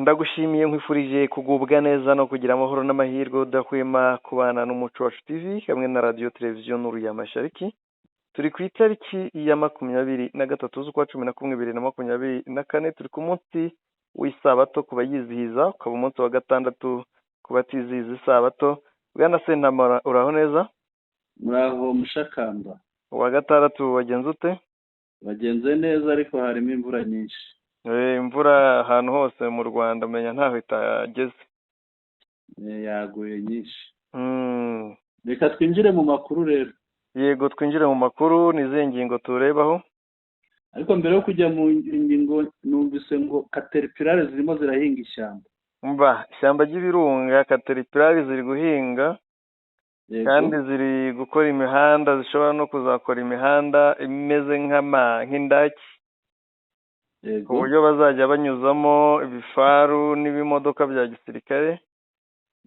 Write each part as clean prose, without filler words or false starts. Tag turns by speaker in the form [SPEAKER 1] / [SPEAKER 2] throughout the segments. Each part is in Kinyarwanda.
[SPEAKER 1] Ndagushimiye nkwifurije kugubwa neza no kugira amahoro n'amahirwe udahwema kubana n'umuco wacu TV hamwe na radio televiziyo Nuru ya Mashariki. Turi ku itariki ya 23 z'ukwa 11 2024, turi ku munsi w'isabato ku bayizihiza, ukaba umunsi wa gatandatu ku batizihiza isabato. Bwana Sentamara, uraho neza?
[SPEAKER 2] Muraho Mushakamba.
[SPEAKER 1] Uwa gatandatu wagenze ute?
[SPEAKER 2] Wagenze neza ariko harimo imvura nyinshi.
[SPEAKER 1] Imvura ahantu hose mu Rwanda menya ntaho itageze.
[SPEAKER 2] Yaguye nyinshi. Reka twinjire mu makuru rero.
[SPEAKER 1] Yego, twinjire mu makuru. Nize ngingo turebaho?
[SPEAKER 2] Ariko mbere yo kujya mu ngingo, numvise ngo caterpillar zirimo zirahinga ishyamba.
[SPEAKER 1] Ishyamba ry'ibirunga caterpillar ziri guhinga. Kandi ziri gukora imihanda, zishobora no kuzakora imihanda imeze nk'indaki. Ku buryo bazajya banyuzamo ibifaru n'ibimodoka bya gisirikare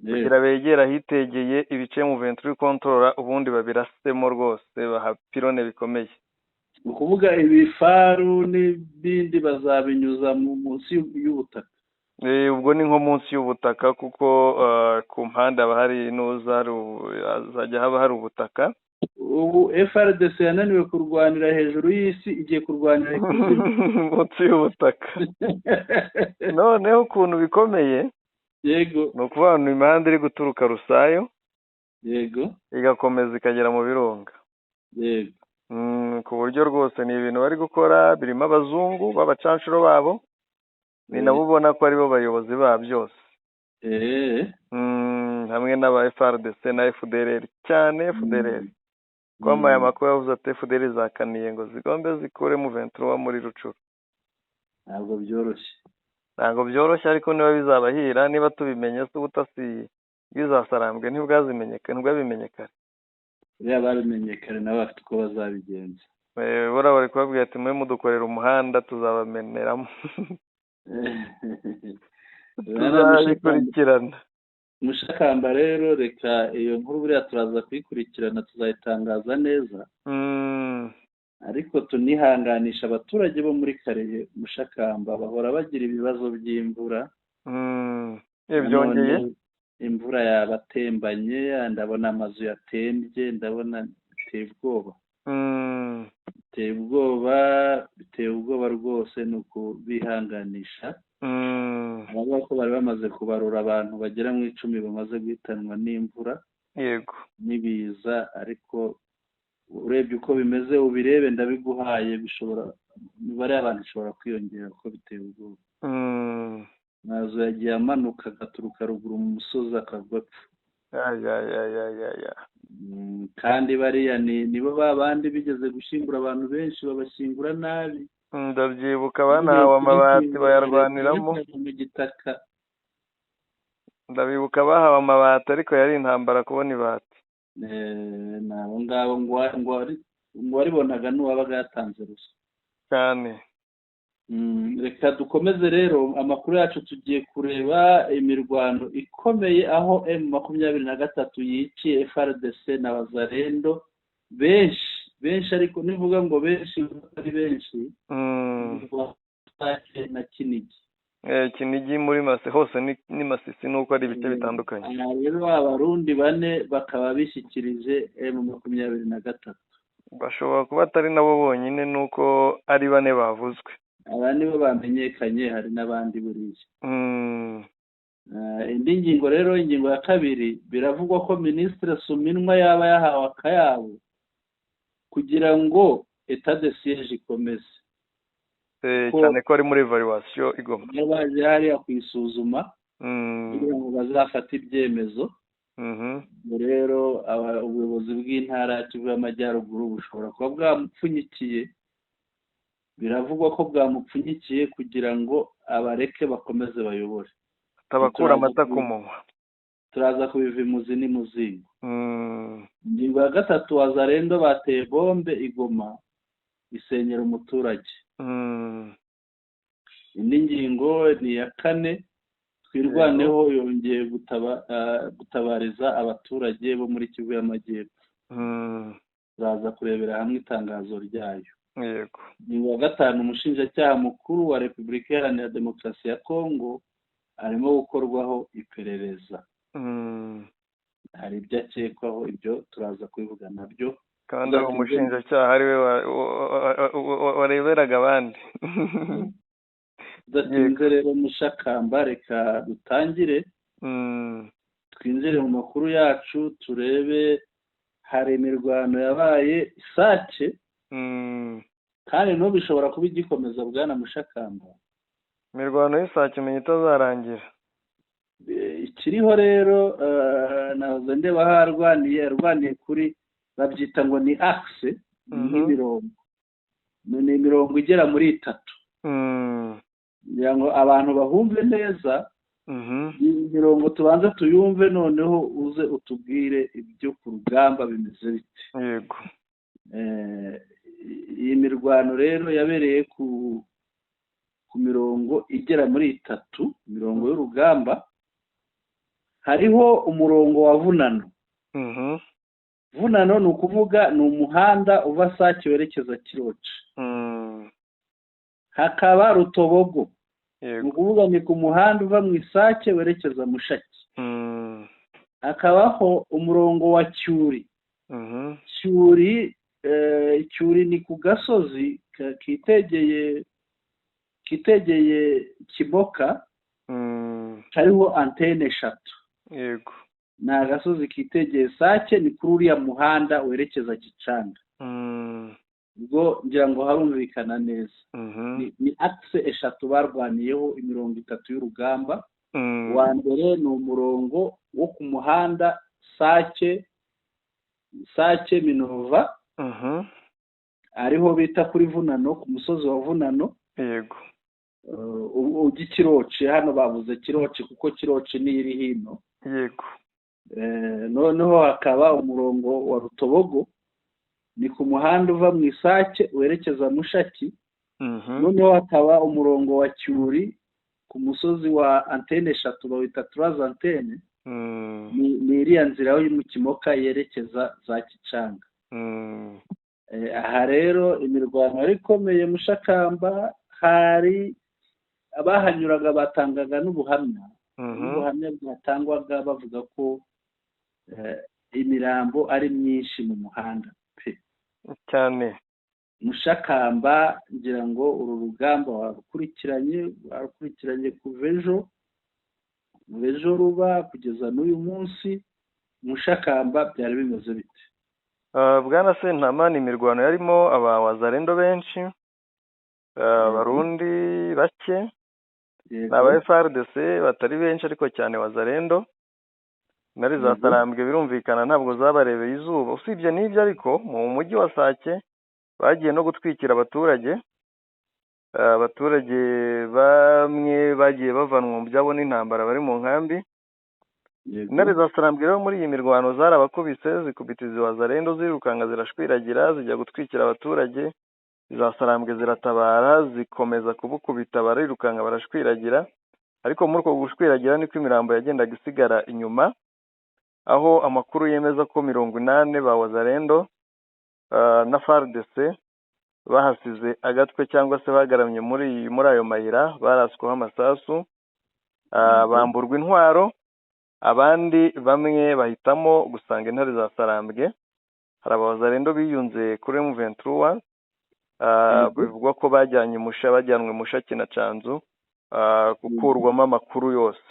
[SPEAKER 1] kugira begera hitegeye ibice mu venturi control, ubundi babirasemo rwose, baha pirone bikomeye.
[SPEAKER 2] Ukuvuga ibifaru n'ibindi bazabinyuza munsi y'ubutaka.
[SPEAKER 1] Ubwo ni nko munsi y'ubutaka kuko ku mpande haba hari hazajya haba hari ubutaka.
[SPEAKER 2] Ubu FRDC yananiwe kurwanira hejuru y'isi, igiye kurwanira
[SPEAKER 1] munsi y'ubutaka. Noneho ukuntu bikomeye,
[SPEAKER 2] yego,
[SPEAKER 1] ni ukuvuga ngo imihanda iri guturuka Rusayo,
[SPEAKER 2] yego,
[SPEAKER 1] igakomeza ikagera mu birunga.
[SPEAKER 2] yego.
[SPEAKER 1] Ku buryo rwose ni ibintu bari gukora, birimo abazungu b'abacanshuro babo, ni nabo ubona ko aribo bayobozi ba byose. Hamwe n'aba FRDC na FDLR, cyane FDLR. Kwamaye amakuru yavuze ati FDLR zakaniye ngo zigombe zikure mu 23 muri Rucuru. Ntabwo byoroshye ariko niba bizabahira, niba tubimenye se ubutasi bizasarambwe ntibwabimenyekane.
[SPEAKER 2] Babimenyekane nabo bafite uko bazabigenza.
[SPEAKER 1] Bora bari kubabwira ati mwe mudukorera umuhanda tuzabameneramo. Tuzabikurikirana.
[SPEAKER 2] Mushakamba rero, reka iyo nkuru buriya turaza kuyikurikirana, tuzayitangaza neza. Ariko tunihanganisha abaturage bo muri Karere Mushakamba, bahora bagira ibibazo by'imvura.
[SPEAKER 1] Byongeye
[SPEAKER 2] imvura yabatembanye, ndabona amazu yatembye, ndabona biteye ubwoba. Biteye ubwoba rwose, ni ukubihanganisha. Abavuga ko bari bamaze kubarura abantu bagera mu 10 bamaze guhitanwa n'imvura,
[SPEAKER 1] yego,
[SPEAKER 2] n'ibiza. Ariko urebye uko bimeze, ubirebe ndabiguhaye, imibare y'abantu ishobora kwiyongera kuko biteye ubwoba. Amazu yagiye amanuka agaturuka ruguru mu musozi akagwa. Kandi bariya nibo babandi bigeze gushyingura abantu benshi, babashyingura nabi.
[SPEAKER 1] Ndabyibuka banahawe amabati bayarwaniramo. Ndabibuka bahawe amabati ariko yari intambara kubona ibati.
[SPEAKER 2] Nabo ngabo ngo waribonaga n'uwabaga yatanze ruswa
[SPEAKER 1] cyane.
[SPEAKER 2] Reka dukomeze rero amakuru yacu. Tugiye kureba imirwano ikomeye aho M23 yiciye FRDC na Wazalendo benshi ariko nivuga ngo benshi ari benshi. Na Kinigi.
[SPEAKER 1] Kinigi muri Mase hose ni Masisi, nuko ari ibice bitandukanye.
[SPEAKER 2] Rero abarundi 4 bakaba bishyikirije M23.
[SPEAKER 1] Bashobora kuba atari nabo bonyine, nuko ari 4 bavuzwe.
[SPEAKER 2] Aba nibo bamenyekanye, hari n'abandi buriye. Indi ngingo rero, ingingo ya kabiri, biravugwa ko Ministre Suminwa yaba yahawe akayabo kugira ngo etat de siège ikomeze.
[SPEAKER 1] Cyane ko ari muri evaluation igoma.
[SPEAKER 2] Baje hariya kwisuzuma kugira ngo bazafate ibyemezo. Rero ubuyobozi bw'intara y'Kivu y'Amajyaruguru bushobora kuba bwamupfunyikiye. Biravugwa ko bwamupfunyikiye kugira ngo abareke bakomeze bayobore,
[SPEAKER 1] tabakura amata ku munwa.
[SPEAKER 2] Turaza kubiva imuzi n'imuzingo. Ingingo ya gatatu, Wazalendo bateye bombe Igoma isenyera umuturage. Indi ngingo ni ya 4, twirwaneho yongeye gutabariza abaturage bo muri Kivu y'Amajyepfo. Turaza kurebera hamwe itangazo ryayo.
[SPEAKER 1] Yego.
[SPEAKER 2] Ingingo ya 5, umushinjacyaha mukuru wa Repubulika Iharanira Demokarasi ya Kongo arimo gukorwaho iperereza. Hari ibyo akekwaho, ibyo turaza kubivuga nabyo.
[SPEAKER 1] kandi ari umushinjacyaha ari we wareberaga abandi.
[SPEAKER 2] Tudatinze rero Mushakamba, reka dutangire twinjire mu makuru yacu turebe. Hari imirwano yabaye Isake, kandi n'ubu bishobora kuba igikomeza bwana Mushakamba.
[SPEAKER 1] Imirwano y'Isake umenya itazarangira.
[SPEAKER 2] Ikiriho rero nahoze ndeba aho arwaniye kuri, babyita ngo ni axe, n'imirongo, ni imirongo igera muri 3 kugira ngo abantu bahumve neza. Imirongo tubanza tuyumve, noneho uze utubwire ibyo ku rugamba bimeze bite.
[SPEAKER 1] Yego.
[SPEAKER 2] Iyi mirwano rero yabereye ku mirongo igera muri 3, imirongo y'urugamba. Hariho umurongo wa Vunano. Vunano ni ukuvuga ni umuhanda uva Sake werekeza Kiroce. Hakaba Rutobogo, ni ukuvuga ni ku muhanda uva mu Isake werekeza Mushaki. Hakabaho umurongo wa Cyuri. Cyuri ni ku gasozi kitegeye Kimoka, kariho antene 3.
[SPEAKER 1] Yego.
[SPEAKER 2] Ni agasozi kitegeye Sake, ni kuri uriya muhanda werekeza Gicanga. Ubwo ngira ngo harumvikana neza. Ni axe 3 barwaniyeho, imirongo 3 y'urugamba. Wa mbere ni umurongo wo ku muhanda Sake Minova, ariho bita kuri Vunano, ku musozi wa Vunano.
[SPEAKER 1] Yego.
[SPEAKER 2] Ujya Kiroce, hano bavuze Kiroce kuko Kiroce ni iri hino.
[SPEAKER 1] Yego.
[SPEAKER 2] Noneho hakaba umurongo wa Rutobogo, ni ku muhanda uva mu Isake werekeza Mushaki. Noneho hakaba umurongo wa Cyuri ku musozi wa antene 3 bawita 3 antene. Ni iriya nzira yo mu Kimoka yerekeza za Gicanga. Aha rero imirwano yari ikomeye Mushakamba. Hari abahanyuraga batangaga n'ubuhamya. Ubuhamya bwatangwaga bavuga ko imirambo ari myinshi mu muhanda
[SPEAKER 1] cyane.
[SPEAKER 2] Mushakamba, ngira ngo uru rugamba warukurikiranye kuva ejo ruba kugeza n'uyu munsi. Mushakamba byari bimeze bite?
[SPEAKER 1] Bwana Sentama, ni imirwano yarimo abawazarendo benshi, abarundi bake, n'aba FARDC batari benshi ariko cyane wazarendo. Nari za Sarambwe birumvikana ntabwo zabarebeye izuba. Usibye n'ibyo ariko mu mujyi wa Sake bagiye no gutwikira abaturage. Abaturage bamwe bagiye bavanwa mu byabo n'intambara bari mu nkambi. Intare za Sarambwe rero muri iyi mirwano zarabakubise, zikubitiza wazarendo, zirukanga zirashwiragira, zijya gutwikira abaturage. Za Sarambwe ziratabara, zikomeza kubukubita, barirukanga barashwiragira. Ariko muri uko gushwiragira niko imirambo yagendaga isigara inyuma, aho amakuru yemeza ko 80 ba wazarendo na FARDC bahasize agatwe cyangwa se bagaramye muri ayo mayira, baraswaho amasasu, bamburwa intwaro. Abandi bamwe bahitamo gusanga intare za Sarambwe. Hari abawazarendo biyunze kuri M23, bivugwa ko bajyanwe Mushaki na Canzu gukurwamo amakuru yose.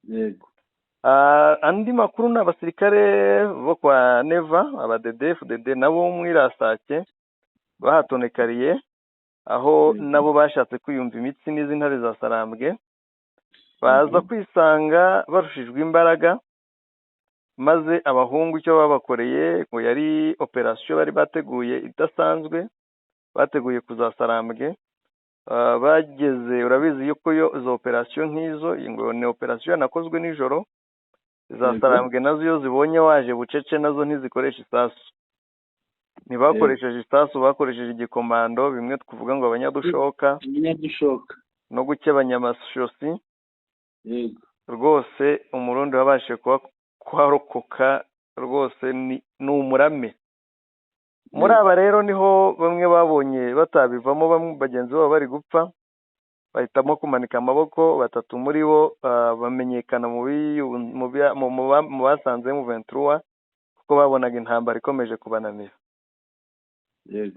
[SPEAKER 2] Yego.
[SPEAKER 1] Andi makuru ni abasirikare bo kwa Neva, FDD nabo mwirasake bahatonekariye, aho nabo bashatse kwiyumva imitsi n'izi ntare za Sarambwe, baza kwisanga barushijwe imbaraga, maze abahungu icyo babakoreye ngo yari operation bari bateguye idasanzwe, bateguye kuzasarambwe. Bageze, urabizi yuko izo operation nk'izo ngo ni operation nakozwe nijoro. Za Sarambwe nazo iyo zibonye waje bucece nazo ntizikoresha isasu, ntibakoresheje isasu, bakoresheje igikomando, bimwe twavuga ngo abanyadushoka no gukebanya amashosi.
[SPEAKER 2] Yego.
[SPEAKER 1] Rwose umurundi wabashe kwarokoka rwose ni umurame. Muri aba rero niho bamwe babonye batabivamo, bamwe bagenzi babo bari gupfa, bahitamo kumanika amaboko. 3 muri bo bamenyekana mu basanze mu 23 kuko babonaga intambara ikomeje kubananira.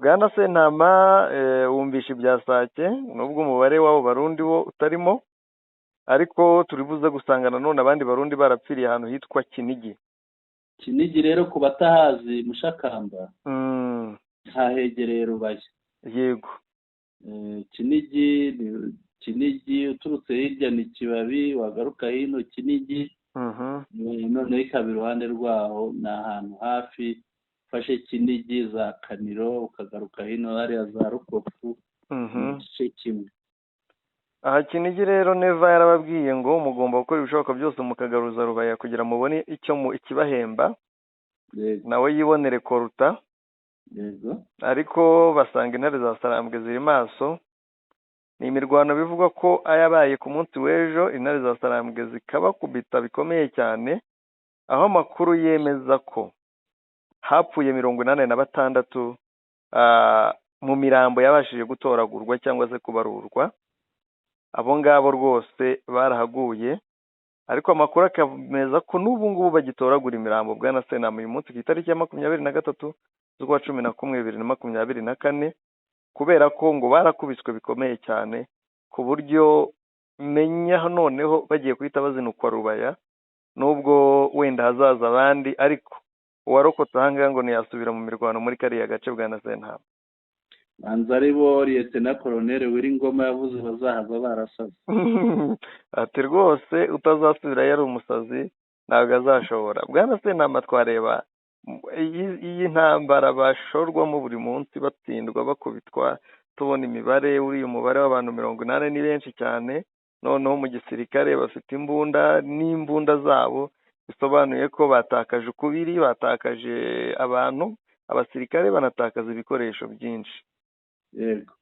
[SPEAKER 1] Bwana Sentama, wumvisha ibya Sake nubwo umubare w'abo barundi wo utarimo, ariko turi buze gusanga nanone abandi barundi barapfiriye ahantu hitwa Kinigi.
[SPEAKER 2] Kinigi rero ku batahazi Mushakamba hahegereye Rubaya.
[SPEAKER 1] Yego.
[SPEAKER 2] Kinigi uturutse hirya ni Kibabi, wagaruka hino Kinigi, none ikaba iruhande rwaho ni ahantu hafi. Fashe Kinigi za Kaniro ukagaruka hino hariya za Rukofu, igice kimwe.
[SPEAKER 1] Aha Kinigi rero Neva yarababwiye ngo mugomba gukora ibishoboka byose mukagaruza Rubaya kugira mubone ikibahemba. Nawe yibonere Koruta.
[SPEAKER 2] Yego.
[SPEAKER 1] Ariko basanga intare za Sarambwe ziri maso. Ni imirwano bivugwa ko ayabaye ku munsi w'ejo, intare za Sarambwe zikabakubita bikomeye cyane, aho amakuru yemeza ko hapfuye 86 mu mirambo yabashije gutoragurwa cyangwa se kubarurwa. Abo ngabo rwose barahaguye, ariko amakuru akameza ko n'ubu ngubu bagitoragura imirambo. Bwana Sentama, uyu munsi ku itariki ya 23 z'ukwa 11 2024, kubera ko ngo barakubiswe bikomeye cyane ku buryo menya noneho bagiye kuhita bazinukwa Rubaya, nubwo wenda hazaza abandi, ariko uwarokotse ahangaha ngo ntiyasubira mu mirwano muri kariya gace. Bwana Sentama,
[SPEAKER 2] banza ari bo Lieutenant Colonel Wiringoma yavuze bazahava barasaze.
[SPEAKER 1] ati rwose utazasubira yari umusazi ntabwo azashobora. Bwana Sentama, twareba iyi ntambara bashorwamo buri munsi batsindwa bakubitwa, tubona imibare, uriya umubare w'abantu 80 ni benshi cyane. Noneho mu gisirikare bafite imbunda n'imbunda zabo, bisobanuye ko batakaje ukubiri, batakaje abantu, abasirikare banatakaza ibikoresho byinshi.
[SPEAKER 2] Yego.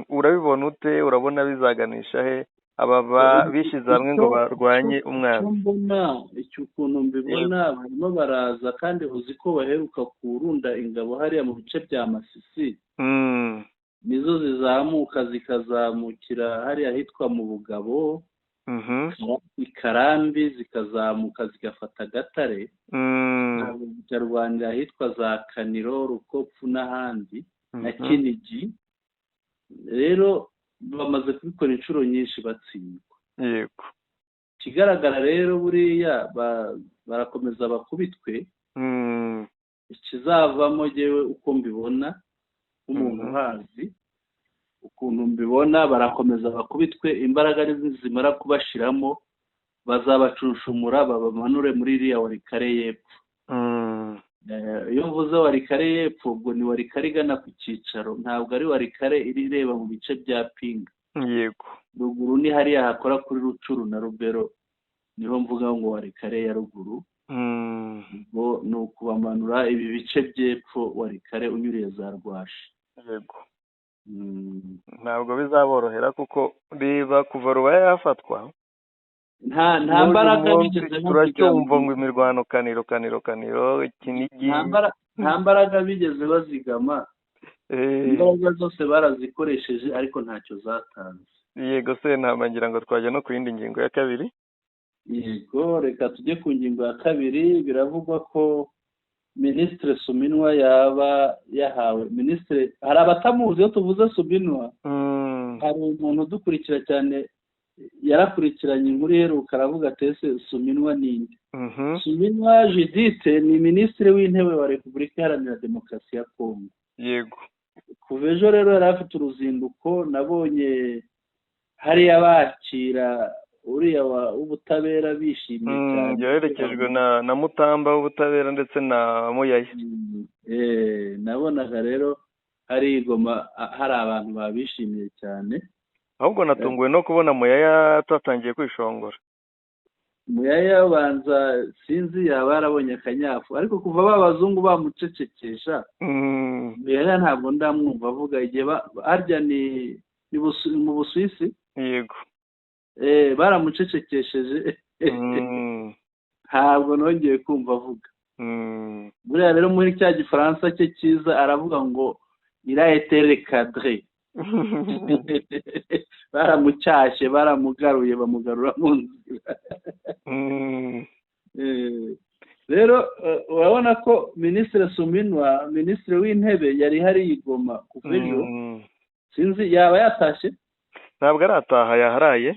[SPEAKER 1] Urabibona ute? Urabona bizaganisha he aba bishize hamwe ngo barwanye umwanzi?
[SPEAKER 2] Icyo ukuntu mbibona barimo baraza, kandi uzi ko baheruka kurunda ingabo hariya mu bice bya Masisi. Nizo zizamuka zikazamukira hariya hitwa mu Bugabo, Ikarambi, zikazamuka zigafata Gatare, zikarwanira ahitwa za Kaniro, Rukopfu n'ahandi na Kinigi. Rero bamaze kubikora inshuro nyinshi batsindwa.
[SPEAKER 1] Yego.
[SPEAKER 2] Kigaragara rero buriya barakomeza bakubitwe. Ikizavamo jewe uko mbibona nk'umuntu uhazi, ukuntu mbibona barakomeza bakubitwe, imbaraga zimara kubashiramo bazabacushumura babamanure muri iriya Warikare y'epfo. Iyo mvuze Warikare y'epfo ubwo ni Warikare igana ku cyicaro, ntabwo ari Warikare ireba mu bice bya Pinga.
[SPEAKER 1] Yego.
[SPEAKER 2] Ruguru ni hariya hakora kuri Rucuru na Rubero, niho mvuga ngo Warikare ya ruguru. Ubwo ni ukubamanura ibi bice by'epfo Warikare unyuriye za Rwashi.
[SPEAKER 1] Yego. Ntabwo bizaborohera kuko reba kuva Rubaya yafatwa
[SPEAKER 2] nta mbaraga bigeze
[SPEAKER 1] turacyumva ngo imirwano Kaniro Kinigi,
[SPEAKER 2] nta mbaraga bigeze bazigama. Imbaraga zose barazikoresheje ariko ntacyo zatanze.
[SPEAKER 1] Yego. Sentama, ngira ngo twajya no ku yindi ngingo ya kabiri.
[SPEAKER 2] Yego, reka tujye ku ngingo ya kabiri. Biravugwa ko Minisitiri Suminwa yaba yahawe minisitiri. Hari abatamuzi iyo tuvuze Suminwa, hari umuntu udukurikira cyane yarakurikiranye inkuru iheruka aravuga ati ese Suminwa ninde? Suminwa Judith ni minisitiri w'intebe wa Repubulika Iharanira Demokarasi ya Kongo.
[SPEAKER 1] Yego.
[SPEAKER 2] Kuva ejo rero yari afite uruzinduko, nabonye hariya bakira uriya w'ubutabera bishimye cyane.
[SPEAKER 1] Yaherekejwe na Mutamba w'ubutabera ndetse na Muyaya.
[SPEAKER 2] Nabonaga rero hari igoma, hari abantu babishimiye cyane.
[SPEAKER 1] Ahubwo natunguwe no kubona Muyaya atatangiye kwishongora.
[SPEAKER 2] Muyaya banza sinzi yaba yarabonye akanyafu, ariko kuva babazungu bamucecekesha Muyaya ntabwo ndamwumva avuga. Igihe harya ni mu Busuwisi.
[SPEAKER 1] Yego.
[SPEAKER 2] Baramucecekesheje, ntabwo nongeye kumva avuga. Buriya rero muri cya gifaransa cye cyiza aravuga ngo il a été recadré. baramucyashye baramugaruye bamugarura mu nzira. Rero urabona ko minisitiri Suminwa, minisitiri w'intebe, yari hari yigoma kuva ejo, sinzi yaba yatashye.
[SPEAKER 1] Ntabwo arataha, yaharaye.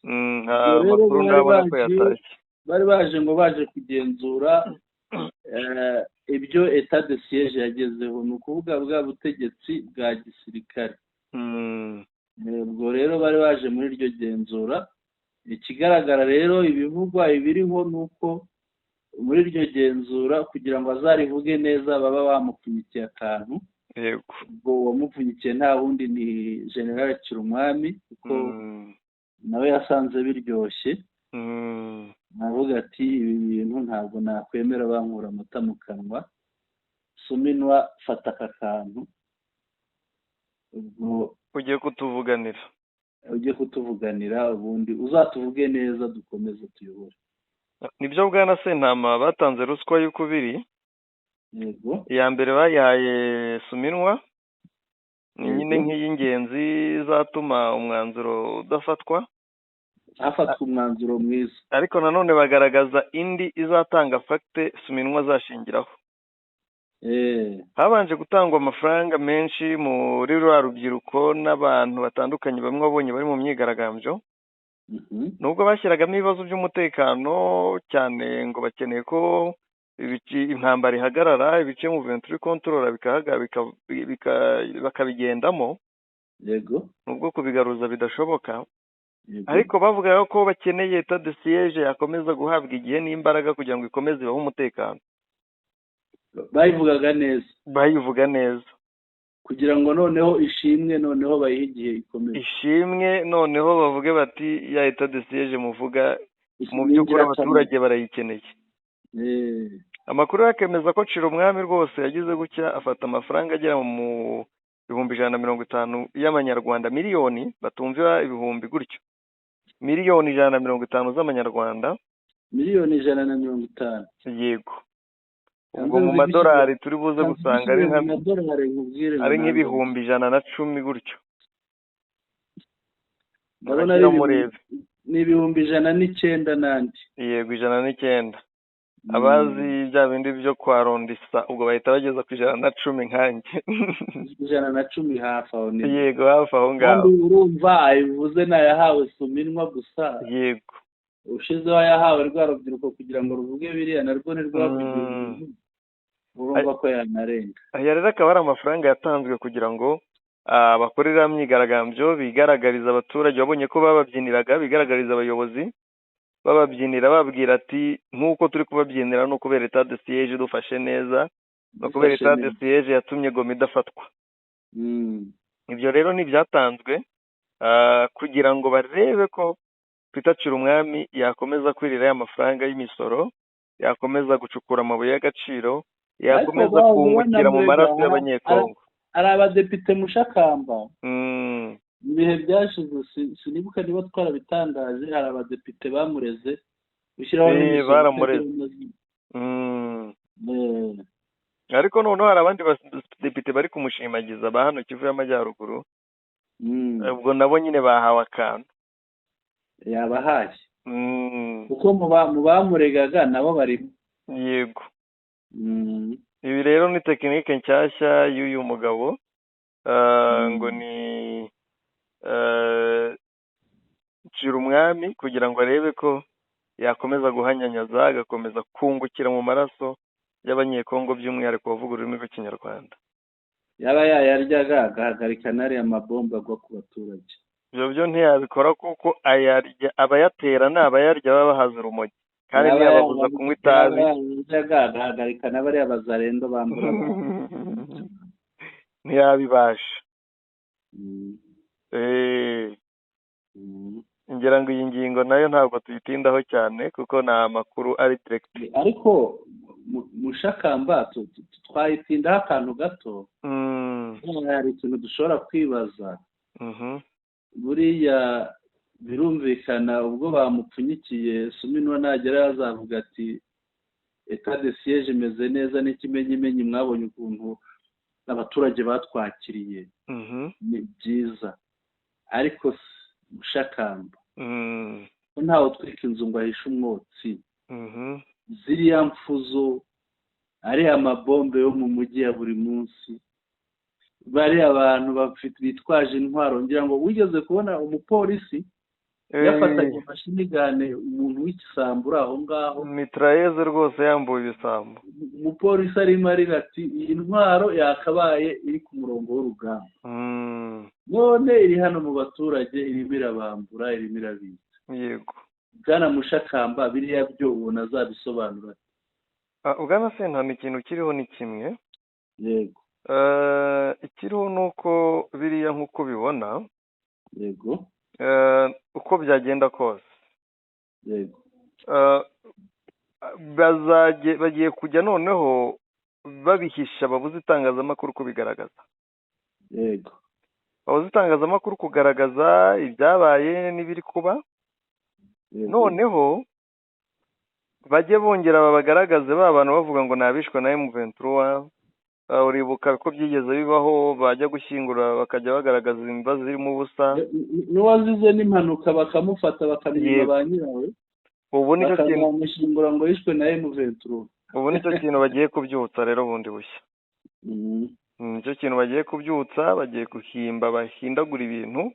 [SPEAKER 1] Amakuru ndabona ko yatashye.
[SPEAKER 2] Bari baje ngo baje kugenzura ibyo etat de siège yagezeho, ni ukuvuga bwa butegetsi bwa gisirikare. Ubwo rero bari baje muri iryo genzura. Ikigaragara rero ibivugwa ibiriho ni uko muri iryo genzura kugira ngo azarivuge neza baba bamupfunyikiye akantu. Ubwo uwamupfunyikiye nta wundi ni General Kirumwami, kuko nawe yasanze biryoshye. Navuga ati ibi bintu ntabwo nakwemera bankura amata mu kanwa. Suminwa, fata aka kantu, ubwo
[SPEAKER 1] ugiye kutuvuganira ubundi uzatuvuge neza dukomeze tuyobore.
[SPEAKER 2] Nibyo
[SPEAKER 1] bwana Sentama, batanze ruswa y'ukubiri.
[SPEAKER 2] Yego.
[SPEAKER 1] Iya mbere bayihaye Suminwa, ni nyine nk'iy'ingenzi izatuma umwanzuro udafatwa.
[SPEAKER 2] Hafatwa umwanzuro mwiza.
[SPEAKER 1] Ariko nanone bagaragaza indi izatanga fagite Suminwa azashingiraho. Habanje gutangwa amafaranga menshi muri rwa rubyiruko n'abantu batandukanye bamwe babonye bari mu myigaragambyo. Nubwo bashyiragamo ibibazo by'umutekano cyane, ngo bakeneye ko intambara ihagarara, ibice mu Venture Control bakabigendamo.
[SPEAKER 2] Yego.
[SPEAKER 1] Nubwo kubigaruza bidashoboka. Ariko bavuga ko bakeneye etat de siège yakomeza guhabwa igihe n'imbaraga kugira ngo ikomeze ibahe umutekano. Bayivuga neza
[SPEAKER 2] kugira ngo noneho ishimwe, noneho bayihe igihe ikomeze.
[SPEAKER 1] Ishimwe noneho bavuge bati ya etat de siège muvuga mu by'ukuri abaturage barayikeneye. Amakuru yakemeza ko Cirumwami rwose yagize gutya afata amafaranga agera mu 150 y'amanyarwanda, miliyoni, batumvira ibihumbi gutyo, miliyoni 150 z'amanyarwanda.
[SPEAKER 2] Miliyoni 150.
[SPEAKER 1] Yego. Ubwo mu madolari turi buze gusanga ari nk'ibihumbi 110 gutyo.
[SPEAKER 2] Ndabona ni ibihumbi 109 nandi.
[SPEAKER 1] Yego, 109. Abazi bya bindi byo kwa rondisa ubwo bahita bageza ku 110 nkanjye.
[SPEAKER 2] 110 hafi aho ni.
[SPEAKER 1] Yego, hafi aho ngaho.
[SPEAKER 2] Kandi urumva ivuze nayahawe Suminwa gusa.
[SPEAKER 1] Yego.
[SPEAKER 2] Ushizeho yahawe rwa rubyiruko kugira ngo ruvuge biriya narwo ni rwavugiye. Urumva ko yanarenga.
[SPEAKER 1] Aya rero akaba ari amafaranga yatanzwe kugira ngo abakorera myigaragambyo bigaragariza abaturage, babonye ko bababyiniraga, bigaragariza abayobozi bababyinira babwira ati nk'uko turi kubabyinira no kubera etat de siège dufashe neza, no kubera etat de siège yatumye Goma idafatwa. Ibyo rero ni byatanzwe kugira ngo barebe ko Peter Cirumwami yakomeza kwirira y'amafaranga y'imisoro, yakomeza gucukura amabuye y'agaciro, yakomeza kungukira mu maraso y'abanyekongo.
[SPEAKER 2] Ari abadepite Mushakamba. Mu bihe byashize sinibuka niba twarabitangaje, hari abadepite bamureze gushyiraho n'imisoro.
[SPEAKER 1] Baramureze. Ariko noneho hari abandi badepite bari kumushimagiza ba hano Kivu y'Amajyaruguru. Ubwo nabo nyine bahawe akantu.
[SPEAKER 2] Yabahaye. Kuko mu bamuregaga nabo barimo.
[SPEAKER 1] Yego. Ibi rero ni tekinike nshyashya y'uyu mugabo, ngo ni Cirumwami, kugira ngo arebe ko yakomeza guhanyanyaza, agakomeza kungukira mu maraso y'abanyekongo, by'umwihariko bavuga ururimi rw'ikinyarwanda.
[SPEAKER 2] Yaba yayaryaga agahagarika n'ariya mabomba agwa ku baturage.
[SPEAKER 1] Ibyo ntiyabikora kuko ayarya, abayatera ni abayarya baba bahaza urumogi, kandi ntiyababuza kunywa itabi.
[SPEAKER 2] Agahagarika n'abariya bazarendo bambura.
[SPEAKER 1] Ntiyabibasha. Ngira ngo iyi ngingo nayo ntabwo tuyitindaho cyane kuko nta makuru ari direct.
[SPEAKER 2] Ariko Mushakamba twayitindaho akantu gato. Hari ikintu dushobora kwibaza. Buriya birumvikana ubwo bamupfunyikiye, Suminwa nagera yazavuga ati etat de siège imeze neza n'ikimenyimenyi, mwabonye ukuntu abaturage batwakiriye ni byiza, ariko Mushakamba ntawe utwika inzu ngo ahishe umwotsi. Ziriya mfuzo ariya mabombe yo mu mujyi ya buri munsi, bariya abantu bitwaje intwaro, ngira ngo wigeze kubona umupolisi yafatanye imashini gane umuntu w'igisambo uri aho ngaho,
[SPEAKER 1] mitrailleze rwose yambuye ibisambo.
[SPEAKER 2] Umupolisi arimo arira ati iyi ntwaro yakabaye iri ku murongo w'urugamba, none iri hano mu baturage, irimo irabambura, irimo irabica.
[SPEAKER 1] Yego
[SPEAKER 2] Bwana Mushakamba, biriya byo ubona azabisobanura?
[SPEAKER 1] Bwana Sentama, ikintu kiriho ni kimwe.
[SPEAKER 2] Yego.
[SPEAKER 1] Ikiriho ni uko biriya nk'uko bibona,
[SPEAKER 2] yego,
[SPEAKER 1] uko byagenda kose,
[SPEAKER 2] yego,
[SPEAKER 1] bagiye kujya noneho babihisha, babuze itangazamakuru kubigaragaza.
[SPEAKER 2] yego,
[SPEAKER 1] babuze itangazamakuru kugaragaza ibyabaye n'ibiri kuba. Noneho bajye bongera babagaragaze ba bantu bavuga ngo nabishwe na M23. Uribuka ko byigeze bibaho, bajya gushyingura bakajya bagaragaza imbabazi zirimo ubusa,
[SPEAKER 2] n'uwazize n'impanuka bakamufata bakamenya ba nyirawe,
[SPEAKER 1] ubu nicyo kintu
[SPEAKER 2] bakamushyingura ngo yishwe na M23.
[SPEAKER 1] ubu nicyo kintu bagiye kubyutsa rero bundi bushya. Nicyo kintu bagiye kubyutsa, bagiye guhimba, bahindagura ibintu,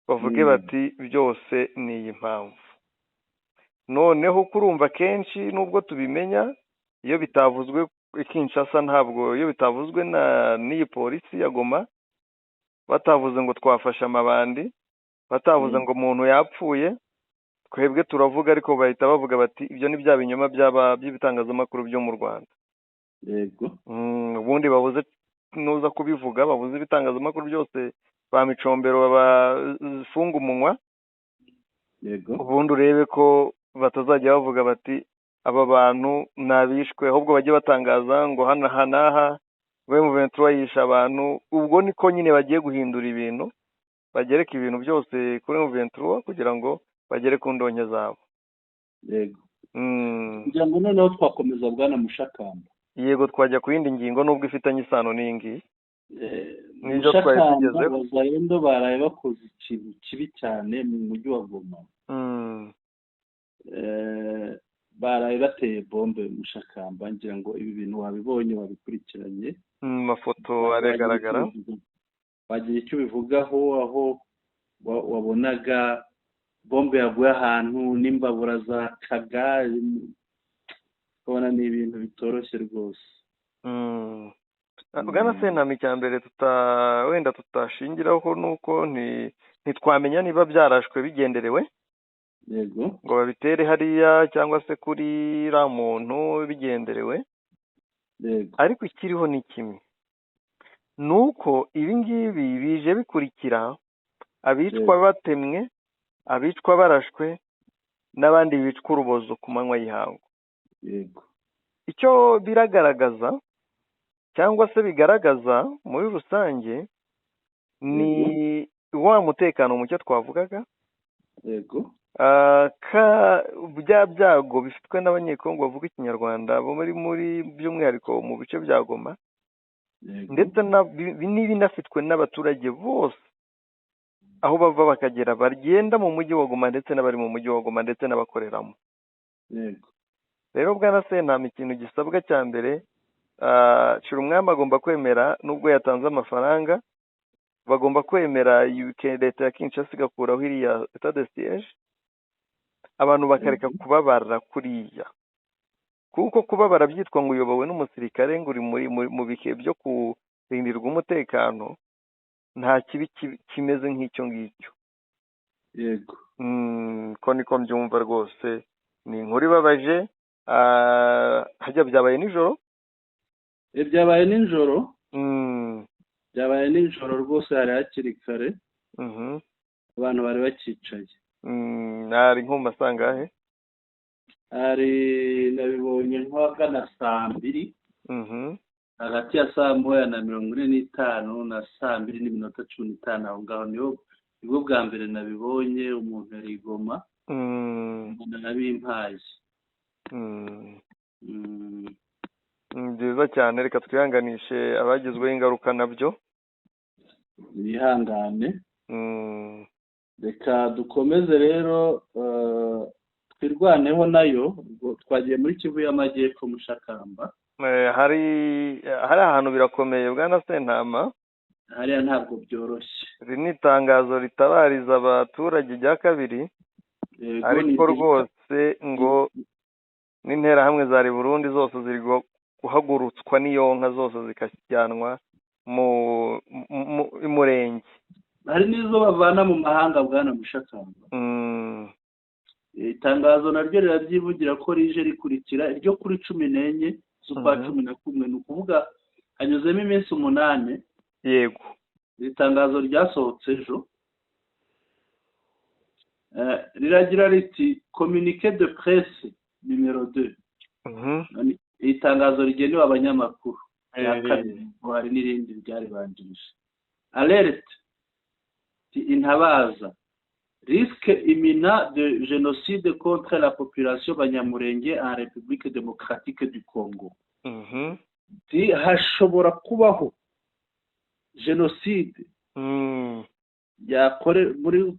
[SPEAKER 1] bavuge bati byose ni iyi mpamvu. Noneho kurumva kenshi nubwo tubimenya, iyo bitavuzwe Kinshasa, ntabwo iyo bitavuzwe n'iyi polisi ya Goma, batavuze ngo twafashe amabandi, batavuze ngo umuntu yapfuye, twebwe turavuga, ariko bahita bavuga bati ibyo ni bya binyoma by'ibitangazamakuru byo mu Rwanda.
[SPEAKER 2] Yego.
[SPEAKER 1] Ubundi babuze nuza kubivuga, babuze ibitangazamakuru byose bamicombero bafunga umunwa.
[SPEAKER 2] Yego.
[SPEAKER 1] Ubundi urebe ko batazajya bavuga bati aba bantu nabishwe, ahubwo bajye batangaza ngo hanaha M23 yisha abantu. Ubwo niko nyine bagiye guhindura ibintu, bagereka ibintu byose kuri M23 kugira ngo bagere ku ndonke zabo.
[SPEAKER 2] Yego. Kugira ngo noneho twakomeza Bwana Mushakamba.
[SPEAKER 1] Yego, twajya ku yindi ngingo nubwo ifitanye isano n'ingi.
[SPEAKER 2] Nibyo twari tugezeho. Abazayendo baraye bakoze ikintu kibi cyane mu mujyi wa Goma. Baraye bateye bombe Mushakamba, ngira ngo ibi bintu wabibonye, wabikurikiranye.
[SPEAKER 1] Mafoto aregaragara.
[SPEAKER 2] Bagira icyo bivugaho, aho wabonaga bombe yaguye ahantu n'imbabura za kaga, ubona ni ibintu bitoroshye rwose.
[SPEAKER 1] Bwana Sentama, icya mbere wenda tutashingiraho nuko ntitwamenya niba byarashwe bigenderewe.
[SPEAKER 2] Yego.
[SPEAKER 1] Ngo babitere hariya cyangwa se kuri ra muntu bigenderewe.
[SPEAKER 2] Yego.
[SPEAKER 1] Ariko ikiriho ni kimwe, nuko ibi ngibi bije bikurikira abicwa batemwe, abicwa barashwe, n'abandi bicwa urubozo ku manywa y'ihangu.
[SPEAKER 2] Yego.
[SPEAKER 1] Icyo biragaragaza cyangwa se bigaragaza muri rusange ni wa mutekano mucyo twavugaga.
[SPEAKER 2] Yego.
[SPEAKER 1] Bya byago bifitwe n'abanyekongo bavuga ikinyarwanda bo muri by'umwihariko mu bice bya Goma, ndetse n'ibinafitwe n'abaturage bose aho bava bakagera, bagenda mu mujyi wa Goma ndetse n'abari mu mujyi wa Goma ndetse n'abakoreramo.
[SPEAKER 2] Yego.
[SPEAKER 1] Rero Bwana Sentama, ikintu gisabwa cya mbere, Cirumwami agomba kwemera, nubwo yatanze amafaranga, bagomba kwemera leta ya Kinshasa igakuraho iriya etat de siège, abantu bakareka kubabara kuriya, kuko kubabara byitwa ngo uyobowe n'umusirikare, ngo uri mu bihe byo kurindirwa umutekano, nta kibi kimeze nk'icyo ngicyo.
[SPEAKER 2] Yego.
[SPEAKER 1] Ko niko mbyumva rwose, ni inkuru ibabaje. Hajya byabaye nijoro.
[SPEAKER 2] Byabaye nijoro. Byabaye nijoro rwose, hari hakiri kare. Abantu bari bakicaye.
[SPEAKER 1] Hari nko mu masangahe?
[SPEAKER 2] Hari nabibonye nk'agana saa 2. Hagati ya saa 1:45 na saa 2:15 aho ngaho nibwo bwa mbere nabibonye umuntu yari Goma. Nabimpaye.
[SPEAKER 1] byiza cyane, reka twihanganishe abagizweho ingaruka nabyo.
[SPEAKER 2] bihangane. Reka dukomeze rero twirwaneho nayo. Twagiye muri Kivu y'Amajyepfo Mushakamba.
[SPEAKER 1] Hari ahantu birakomeye bwana Sentama.
[SPEAKER 2] Hariya ntabwo byoroshye.
[SPEAKER 1] Iri ni itangazo ritabariza abaturage rya kabiri, ariko rwose ngo n'interahamwe za Burundi zose ziri guhagurutswa n'iyo nka zose zikajyanwa mu murenge.
[SPEAKER 2] Hari n'izo bavana mu mahanga bwana Mushakamba. Itangazo naryo rirabyivugira ko rije rikurikira iryo kuri 14 z'ukwa 11, ni ukuvuga hanyuzemo iminsi 8.
[SPEAKER 1] Yego.
[SPEAKER 2] Iri tangazo ryasohotse ejo, riragira riti communiqué de presse numero 2. Iri tangazo rigenewe abanyamakuru ya kabiri, hari n'irindi ryaribanjirije. Alerte intabaza, risque imminent de génocide contre la population banyamurenge en République démocratique du Congo. Hashobora kubaho jenoside muri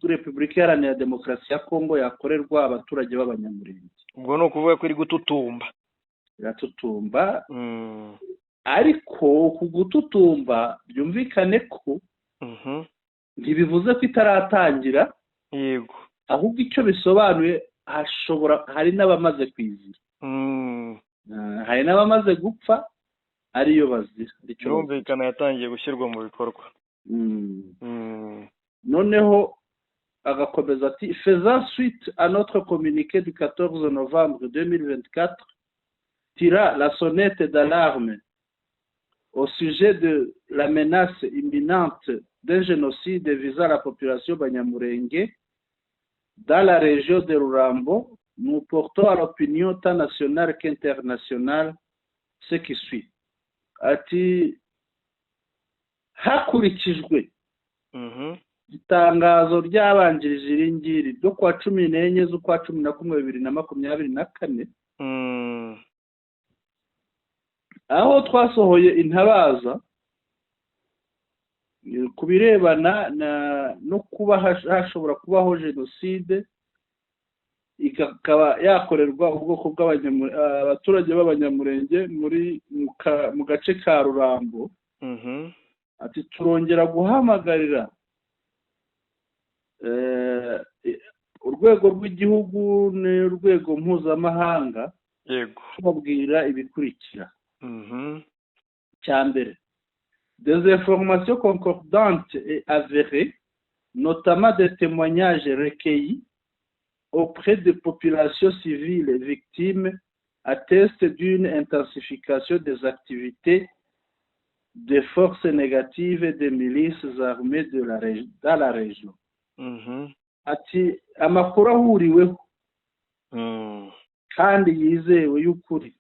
[SPEAKER 2] Repubulika Iharanira Demokarasi ya Congo yakorerwa abaturage b'abanyamurenge.
[SPEAKER 1] Ubwo ni ukuvuga ko iri gututumba.
[SPEAKER 2] Iratutumba, ariko ku gututumba byumvikane ko ntibivuze ko itaratangira.
[SPEAKER 1] Yego.
[SPEAKER 2] Ahubwo icyo bisobanuye hari n'abamaze kwizira, hari n'abamaze gupfa ariyo bazira.
[SPEAKER 1] Birumvikana yatangiye gushyirwa mu bikorwa.
[SPEAKER 2] Noneho agakomeza ati faisant suite à notre communiqué du 14 novembre 2024 tira la sonnette d'alarme au sujet de la menace imminente d'un génocide visant la population banyamurenge dans la région de Rurambo, nous portons à l'opinion tant nationale qu'internationale ce qui suit. Ati hakurikijwe itangazo ryabanjirije iri ngiri ryo kwa 14 z'ukwa 11 2024, aho twasohoye intabaza ku birebana no kuba hashobora kubaho jenoside ikaba yakorerwa ubwoko bw'abaturage b'abanyamurenge mu gace ka Rurambo. Ati turongera guhamagarira urwego rw'igihugu n'urwego mpuzamahanga tubabwira ibikurikira. Cya mbere, des informations concordantes et avérées, notamment des témoignages recueillis auprès des populations civiles et victimes, attestent d'une intensification des activités des forces négatives et des milices armées dans la région. Ati amakuru ahuriweho kandi yizewe y'ukuri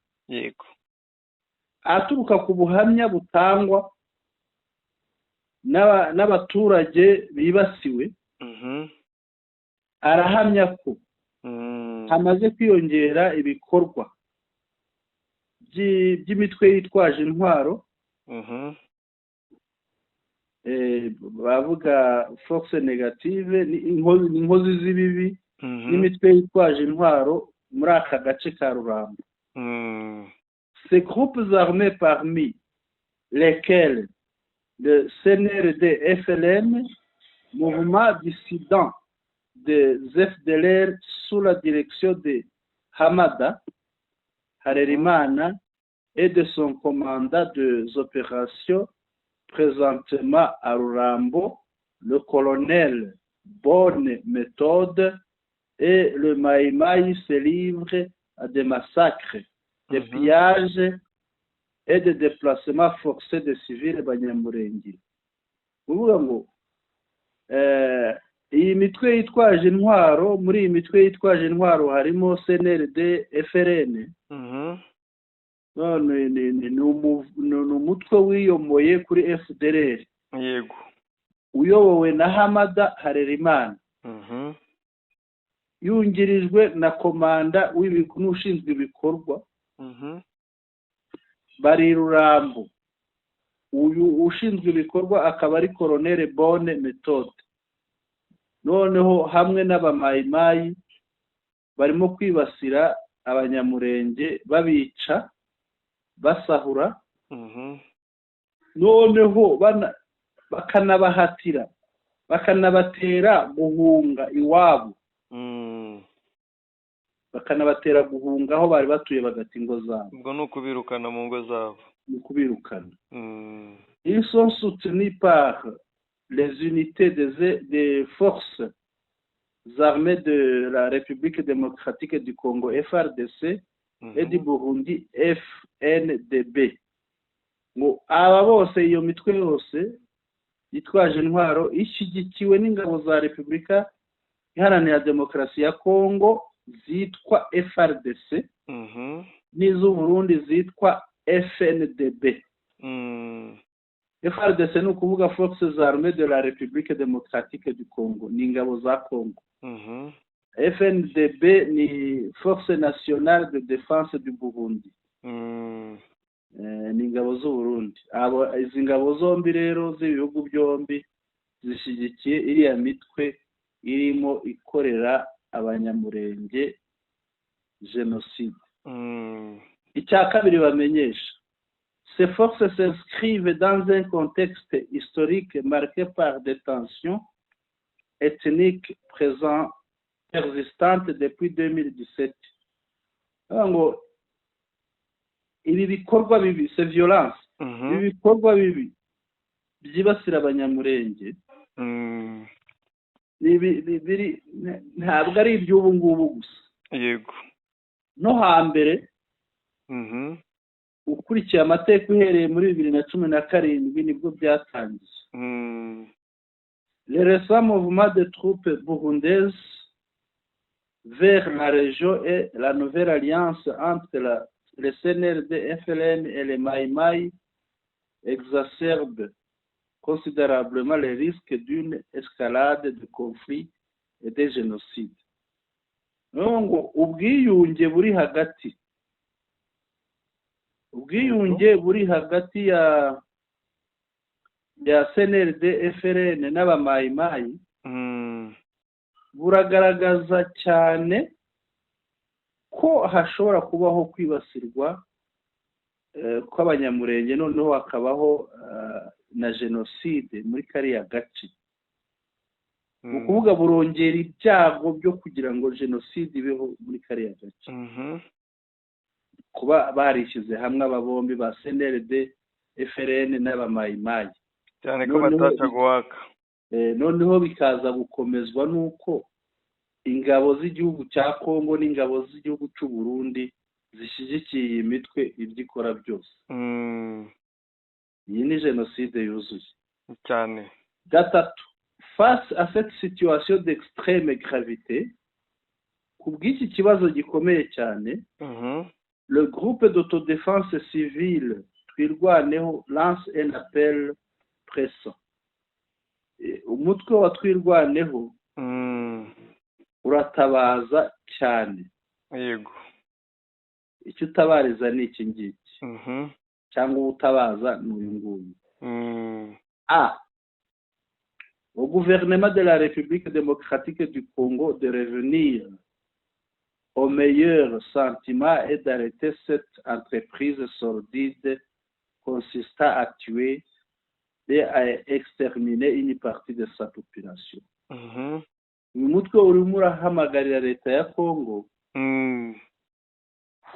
[SPEAKER 2] aturuka ku buhamya butangwa n'abaturage bibasiwe, arahamya ko hamaze kwiyongera ibikorwa by'imitwe yitwaje intwaro, bavuga force negative, inkozi z'ibibi n'imitwe yitwaje intwaro muri aka gace ka Rurambo. Ces groupes armés parmi lesquels le CNRD FLN, mouvement dissident des FDLR sous la direction de Hamada Harerimana et de son commandant des opérations présentement à Rurambo, le colonel Bonne Méthode, et le Maïmaï se livrent à des massacres, des pillages et des déplacements forcés de civils banyamurenge. Uvuga ngo iyi mitwe yitwaje intwaro, muri iyi mitwe yitwaje intwaro harimo CNRD FLN. None ni umutwe wiyomoye kuri FDLR,
[SPEAKER 1] yego,
[SPEAKER 2] uyobowe na Hamada Harerimana, yungirijwe na komanda n'ushinzwe ibikorwa bari Rurambo, uyu ushinzwe ibikorwa akaba ari Colonel Bonne Méthode. Noneho hamwe n'abamayimayi barimo kwibasira abanyamurenge babica basahura, noneho bakanabahatira bakanabatera guhunga iwabo, bakanabatera guhunga aho bari batuye bagata ingo zabo.
[SPEAKER 1] ubwo ni ukubirukana mu ngo zabo,
[SPEAKER 2] ni ukubirukana. Ils sont soutenus par les unités des forces armées de la République démocratique du Congo FARDC et du Burundi FNDB. Ngo aba bose, iyo mitwe yose yitwaje intwaro ishyigikiwe n'ingabo za Repubulika Iharanira Demokarasi ya Congo zitwa FARDC n'iz'u Burundi zitwa FNDB. FARDC ni ukuvuga Forces Armées de la République démocratique du Congo, ni ingabo za Congo. FNDB ni Force nationale de défense du Burundi, ni ingabo z'u Burundi. Izi ngabo zombi rero z'ibihugu byombi zishyigikiye iriya mitwe irimo ikorera abanyamurenge génocide. Icya kabiri bamenyesha, ces forces s'inscrivent dans un contexte historique marqué par des tensions ethniques persistantes depuis 2017. ngo ibi bikorwa bibi, c'est violence, ibi bikorwa bibi byibasira abanyamurenge ntabwo ari iby'ubu ngubu gusa. Yego, no hambere ukurikiye amateka uhereye muri 2017 nibwo byatangiye. Les récents mouvements de troupes burundaises vers la région et la nouvelle alliance entre les CNRD, FLN et les Maïmaï exacerbent considérablement les risques d'une escalade de conflits et de génocide. Ngo ubwiyunge buri hagati ya CNRD, FLN n'abamayimayi buragaragaza cyane ko hashobora kubaho kwibasirwa kw'abanyamurenge, noneho hakabaho na jenoside muri kariya gace. ukuvuga burongera ibyago byo kugira ngo jenoside ibeho muri kariya gace. Kuba barishyize hamwe aba bombi ba CNRD, FLN n'abamayimayi, cyane ko batacagwaka, noneho bikaza gukomezwa nuko ingabo z'igihugu cya Kongo n'ingabo z'igihugu cy'u Burundi zishyigikiye iyi mitwe ibyo ikora byose. Iyi ni jenoside yuzuye cyane. Gatatu, face à cette situation d'extrême gravité, kubw'iki kibazo gikomeye cyane, le groupe d'autodéfense civile Twirwaneho lance un appel pressant. Umutwe wa Twirwaneho uratabaza cyane. Yego, icyo utabariza ni iki ngiki, cyangwa utabaza n'uyu nguyu. Au gouvernement de la République démocratique du Congo de revenir au meilleur sentiment et d'arrêter cette entreprise sordide consistant à tuer et à exterminer une partie de sa population. Uyu mutwe urimo urahamagarira leta ya Congo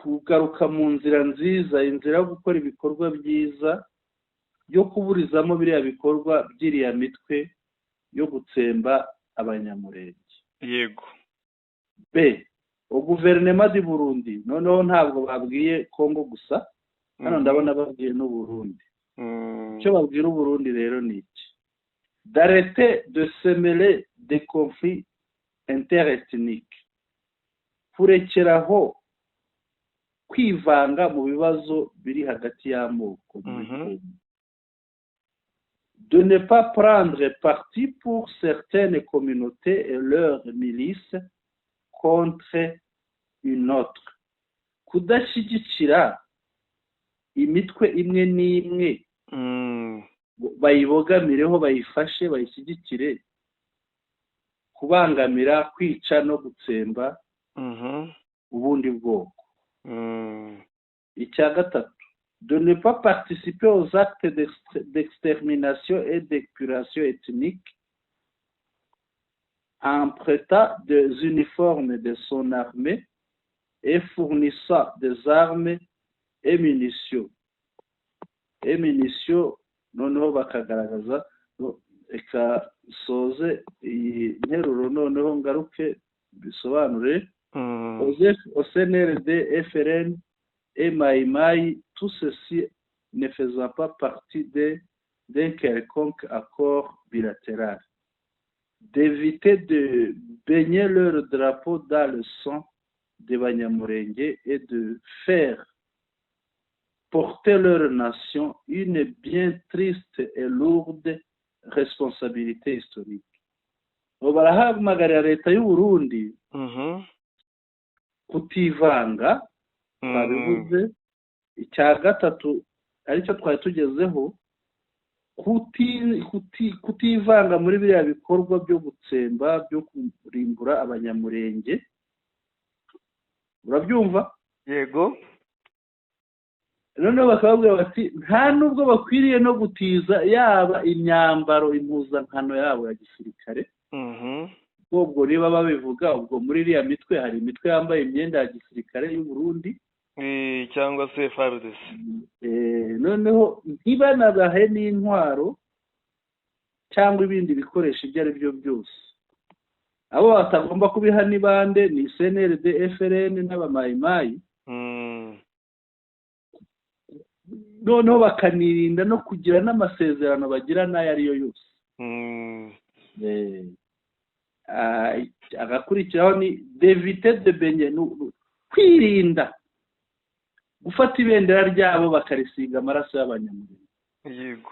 [SPEAKER 2] kugaruka mu nzira nziza, inzira yo gukora ibikorwa byiza yo kuburizamo biriya bikorwa by'iriya mitwe yo gutsemba abanyamurenge. Yego. B, au gouvernement du Burundi, noneho ntabwo babwiye Congo gusa, hano ndabona babwiye n'u Burundi. Icyo babwira u Burundi rero ni iki: d'arrêter de semer des conflits interethniques, kurekeraho kwivanga mu bibazo biri hagati y'amoko. De ne pas prendre parti pour certaines communautés et leurs milices contre une autre. Kudashyigikira imitwe imwe n'imwe bayibogamireho, bayifashe, bayishyigikire, kubangamira, kwica no gutsemba ubundi bwoko. Icya gatatu, de ne pas participer aux actes d'extermination et d'épuration ethnique en prêtant des uniformes de son armée et fournissant des armes et munitions. Et munitions, noneho bakagaragaza, reka soze iyi nteruro noneho ngaruke bisobanure. Au CNRD, FRN et Maïmaï, tout ceci ne faisant pas partie d'un quelconque accord bilatéral. D'éviter de baigner leur drapeau dans le sang des Banyamulenge et de faire porter leur nation une bien triste et lourde responsabilité historique. Barahamagarira leta y'u Burundi kutivanga, twabivuze. Icya gatatu aricyo twari tugezeho, kutivanga muri biriya bikorwa byo gutsemba, byo kurimbura Abanyamulenge. Urabyumva?
[SPEAKER 1] Yego.
[SPEAKER 2] Noneho bakababwira bati nta nubwo bakwiriye no gutiza yaba imyambaro, impuzankano yabo ya gisirikare. Ubwo niba babivuga, ubwo muri iriya mitwe hari imitwe yambaye imyenda ya gisirikare y'u Burundi
[SPEAKER 1] cyangwa se FARDC.
[SPEAKER 2] Noneho ntibanabahe n'intwaro cyangwa ibindi bikoresho ibyo ari byo byose. Abo batagomba kubiha ni bande? Ni CNRD, FRN n'abamayimayi. Noneho bakanirinda no kugira n'amasezerano bagira n'ayo ariyo yose. Agakurikiraho ni d'éviter de baigner, kwirinda gufata ibendera ryabo bakarisiga amaraso y'Abanyamulenge.
[SPEAKER 1] Yego.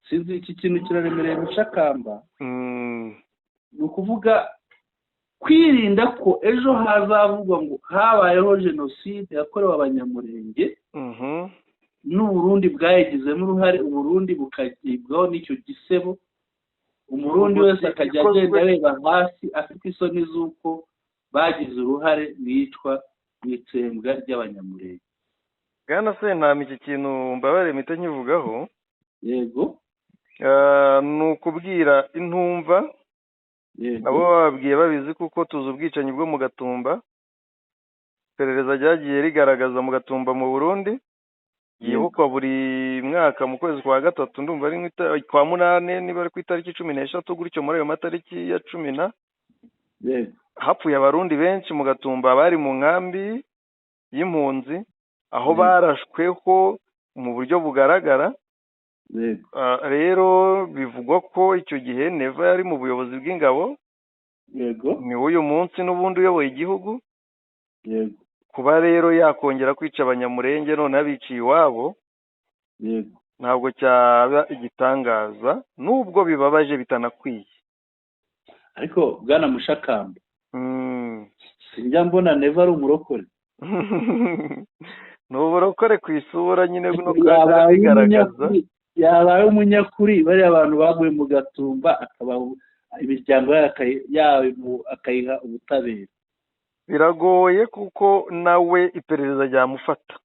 [SPEAKER 2] Sinzi, iki kintu kiraremereye mushakamba. Ni ukuvuga kwirinda ko ejo hazavugwa ngo habayeho jenoside yakorewe Abanyamulenge, n'u Burundi bwayigizemo uruhare, u Burundi bukagibwaho n'icyo gisebo, umurundi wese akajya agenda areba hasi afite isoni z'uko bagize uruhare mu iyicwa n'itsembwa ry'Abanyamulenge.
[SPEAKER 1] Bwana Sentama, iki kintu mbabare mite nkivugaho.
[SPEAKER 2] Yego.
[SPEAKER 1] Ni ukubwira intumva, nabo bababwiye babizi kuko tuzi ubwicanyi bwo mu Gatumba, iperereza ryagiye rigaragaza mu Gatumba mu Burundi, yibukwa buri mwaka mu kwezi kwa gatatu, ndumva ari kwa munane, niba ari ku itariki 13 gutyo muri ayo matariki ya 10. Hapfuye Abarundi benshi mu Gatumba bari mu nkambi y'impunzi, aho barashweho mu buryo bugaragara. Rero bivugwa ko icyo gihe Neva yari mu buyobozi bw'ingabo.
[SPEAKER 2] Yego.
[SPEAKER 1] Ni uyu munsi n'ubundi uyoboye igihugu.
[SPEAKER 2] Yego.
[SPEAKER 1] Kuba rero yakongera kwica Abanyamulenge none abiciye iwabo,
[SPEAKER 2] yego,
[SPEAKER 1] ntabwo cyaba igitangaza, nubwo bibabaje bitanakwiye.
[SPEAKER 2] Ariko bwana Mushakamba, sinjya mbona Neva ari umurokore.
[SPEAKER 1] Ni uburokore ku isura nyine no bigaragaza.
[SPEAKER 2] Yabaye umunyakuri, bari abantu baguye mu Gatumba, akaba imiryango yabo akayiha ubutabera.
[SPEAKER 1] Biragoye kuko nawe iperereza ryamufata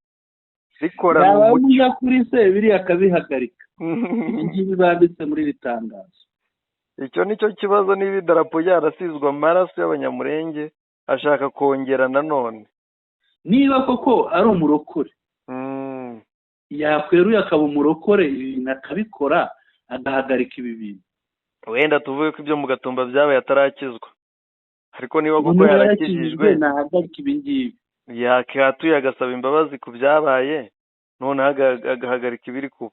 [SPEAKER 1] rikora mu
[SPEAKER 2] mucyo. Umunyakuri se biri akabihagarika. Ingibi banditse muri ritangazo.
[SPEAKER 1] Icyo nicyo kibazo, niba idarapo ryarasizwe amaraso y'Abanyamulenge ashaka kongera nanone.
[SPEAKER 2] Niba koko ari umurokore, yakweruye akaba umurokore, ibintu akabikora, agahagarika ibi bintu.
[SPEAKER 1] Wenda tuvuge ko ibyo mu Gatumba byabaye atarakizwa, ariko niba koko yarakijijwe
[SPEAKER 2] nahagarika ibi ngibi,
[SPEAKER 1] yakihatuye agasaba imbabazi ku byabaye, none agahagarika ibiri kuba.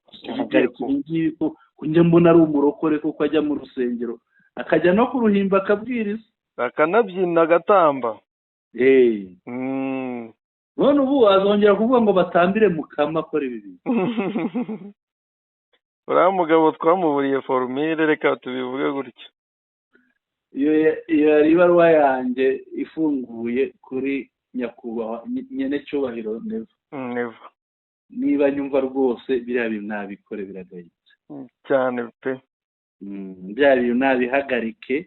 [SPEAKER 2] Kunjye mbona ari umurokore kuko ajya mu rusengero akajya no ku ruhimba akabwiriza,
[SPEAKER 1] akanabyina agatamba.
[SPEAKER 2] None ubu azongera kuvuga ngo batambire Mukama akora ibi bintu.
[SPEAKER 1] Uriya mugabo twamuburiye formule, reka tubivuge gutyo.
[SPEAKER 2] Iyo yari ibaruwa yanjye ifunguye kuri nyakubahwa nyene cyubahiro Neva. niba nyumva rwose biriya bintu ntabikore biragayitse
[SPEAKER 1] cyane pe.
[SPEAKER 2] bya bintu nabihagarike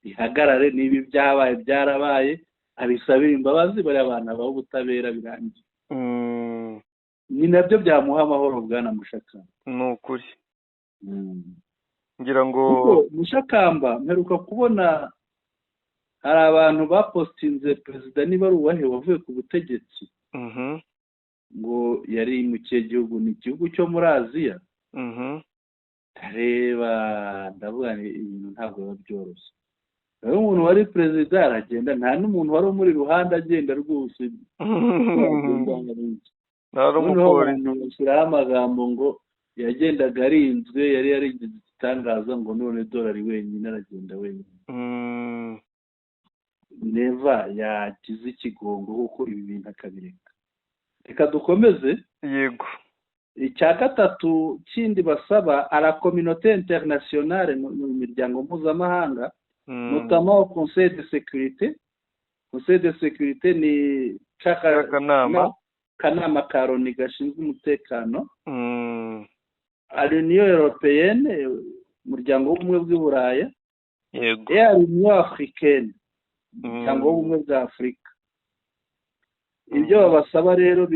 [SPEAKER 2] bihagarare, niba ibyabaye byarabaye, abisabira imbabazi, bariya abantu baho ubutabera birangiye. Ni nabyo byamuha amahoro bwana Mushakamba.
[SPEAKER 1] Ni ukuri. ngira ngo
[SPEAKER 2] Mushakamba mperuka kubona hari abantu bapostinze perezida niba ari uwahe wavuye ku butegetsi ngo yari mu kihe gihugu, ni igihugu cyo muri Aziya. ndareba ndavuga ibintu ntabwo biba byoroshye. rero umuntu wari perezida aragenda, nta n'umuntu wari umuri iruhande agenda rwose. noneho abantu bashyiraho amagambo ngo yagendaga arinzwe, yari yarigize igitangaza ngo none dorari wenyine aragenda wenyine. neva yagize ikigongo kuko ibi bintu akabireka. reka dukomeze.
[SPEAKER 1] yego.
[SPEAKER 2] icya gatatu kindi basaba à la communauté internationale mu miryango mpuzamahanga, notamment au Conseil de sécurité. Conseil de sécurité ni kanama ka Loni gashinzwe umutekano, à l'Union européenne, umuryango w'ubumwe bw'i Buraya,
[SPEAKER 1] yego,
[SPEAKER 2] et à l'Union africaine, umuryango w'ubumwe bwa Afurika. ibyo babasaba rero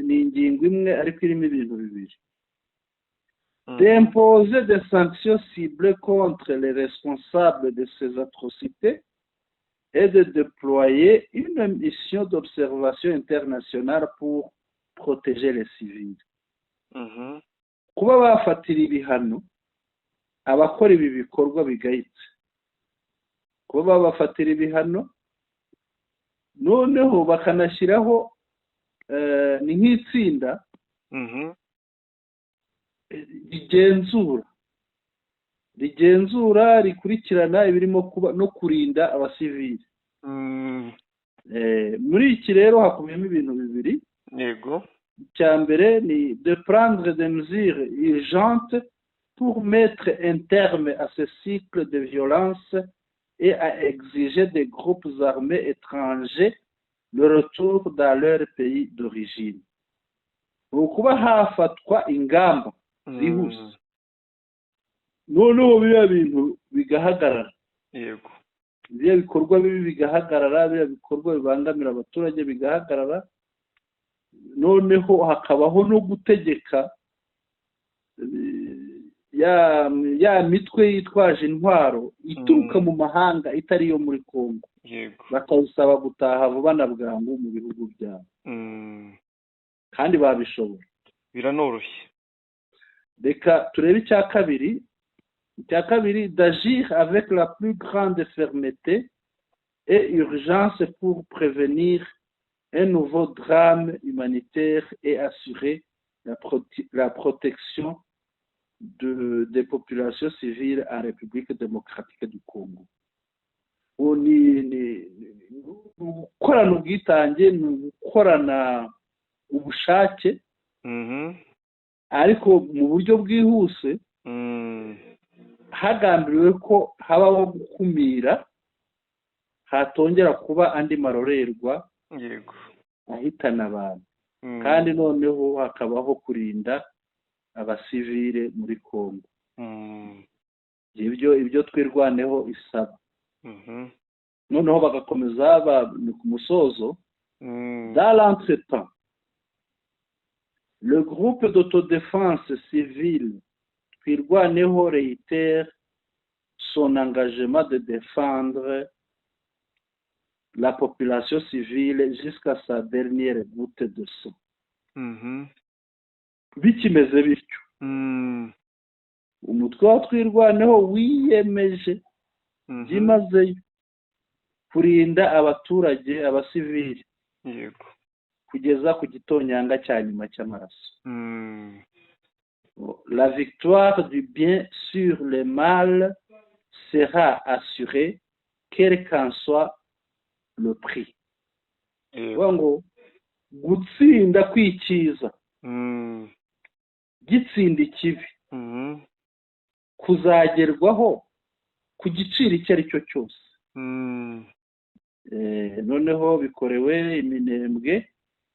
[SPEAKER 2] ni ingingo imwe ariko irimo ibintu bibiri: d'imposer des sanctions ciblées contre les responsables de ces atrocités et de déployer une mission d'observation internationale pour protéger les civils. kuba bafatira ibihano abakora ibi bikorwa bigayitse, kuba babafatira ibihano noneho bakanashyiraho ni nk'itsinda rigenzura rikurikirana ibirimo kuba no kurinda abasivili. muri iki rero hakubiyemo ibintu bibiri.
[SPEAKER 1] yego.
[SPEAKER 2] icya mbere ni de prendre des mesures urgentes pour mettre un terme à ce cycle de violence et à exiger des groupes armés étrangers le retour dans leur pays d'origine. ukuba hafatwa ingamba zihuse noneho biriya bintu bigahagarara.
[SPEAKER 1] yego.
[SPEAKER 2] biriya bikorwa bibi bigahagarara, biriya bikorwa bibangamira abaturage bigahagarara, noneho hakabaho no gutegeka ya mitwe yitwaje intwaro ituruka mu mahanga itari iyo muri Kongo, bakayisaba gutaha vuba na bwangu mu bihugu byabo, kandi babishobora,
[SPEAKER 1] biranoroshye.
[SPEAKER 2] reka turebe icya kabiri. icya kabiri, d'agir avec la plus grande fermeté et urgence pour prévenir un nouveau drame humanitaire et assurer la protection des populations civiles en République démocratique du Congo. ni gukorana ubwitange, ni gukorana ubushake, ariko mu buryo bwihuse, hagambiriwe ko habaho gukumira hatongera kuba andi marorerwa ahitana abantu, kandi noneho hakabaho kurinda abasivile muri Kongo. ibyo twirwaneho isaba. noneho bagakomeza ku musozo. Dans l'entretemps, le groupe d'autodéfense civile twirwaneho réitère son engagement de défendre la population civile jusqu'à sa dernière goutte de sang. bikimeze bityo, umutwe wa twirwaneho wiyemeje byimazeyo kurinda abaturage, abasivili, kugeza ku gitonyanga cya nyuma cy'amaraso. La victoire du bien sur le mal sera assurée quel qu'en soit le prix. ngo gutsinda kwikiza gitsinda ikibi kuzagerwaho ku giciro icyo ari cyo cyose. noneho bikorewe iminembwe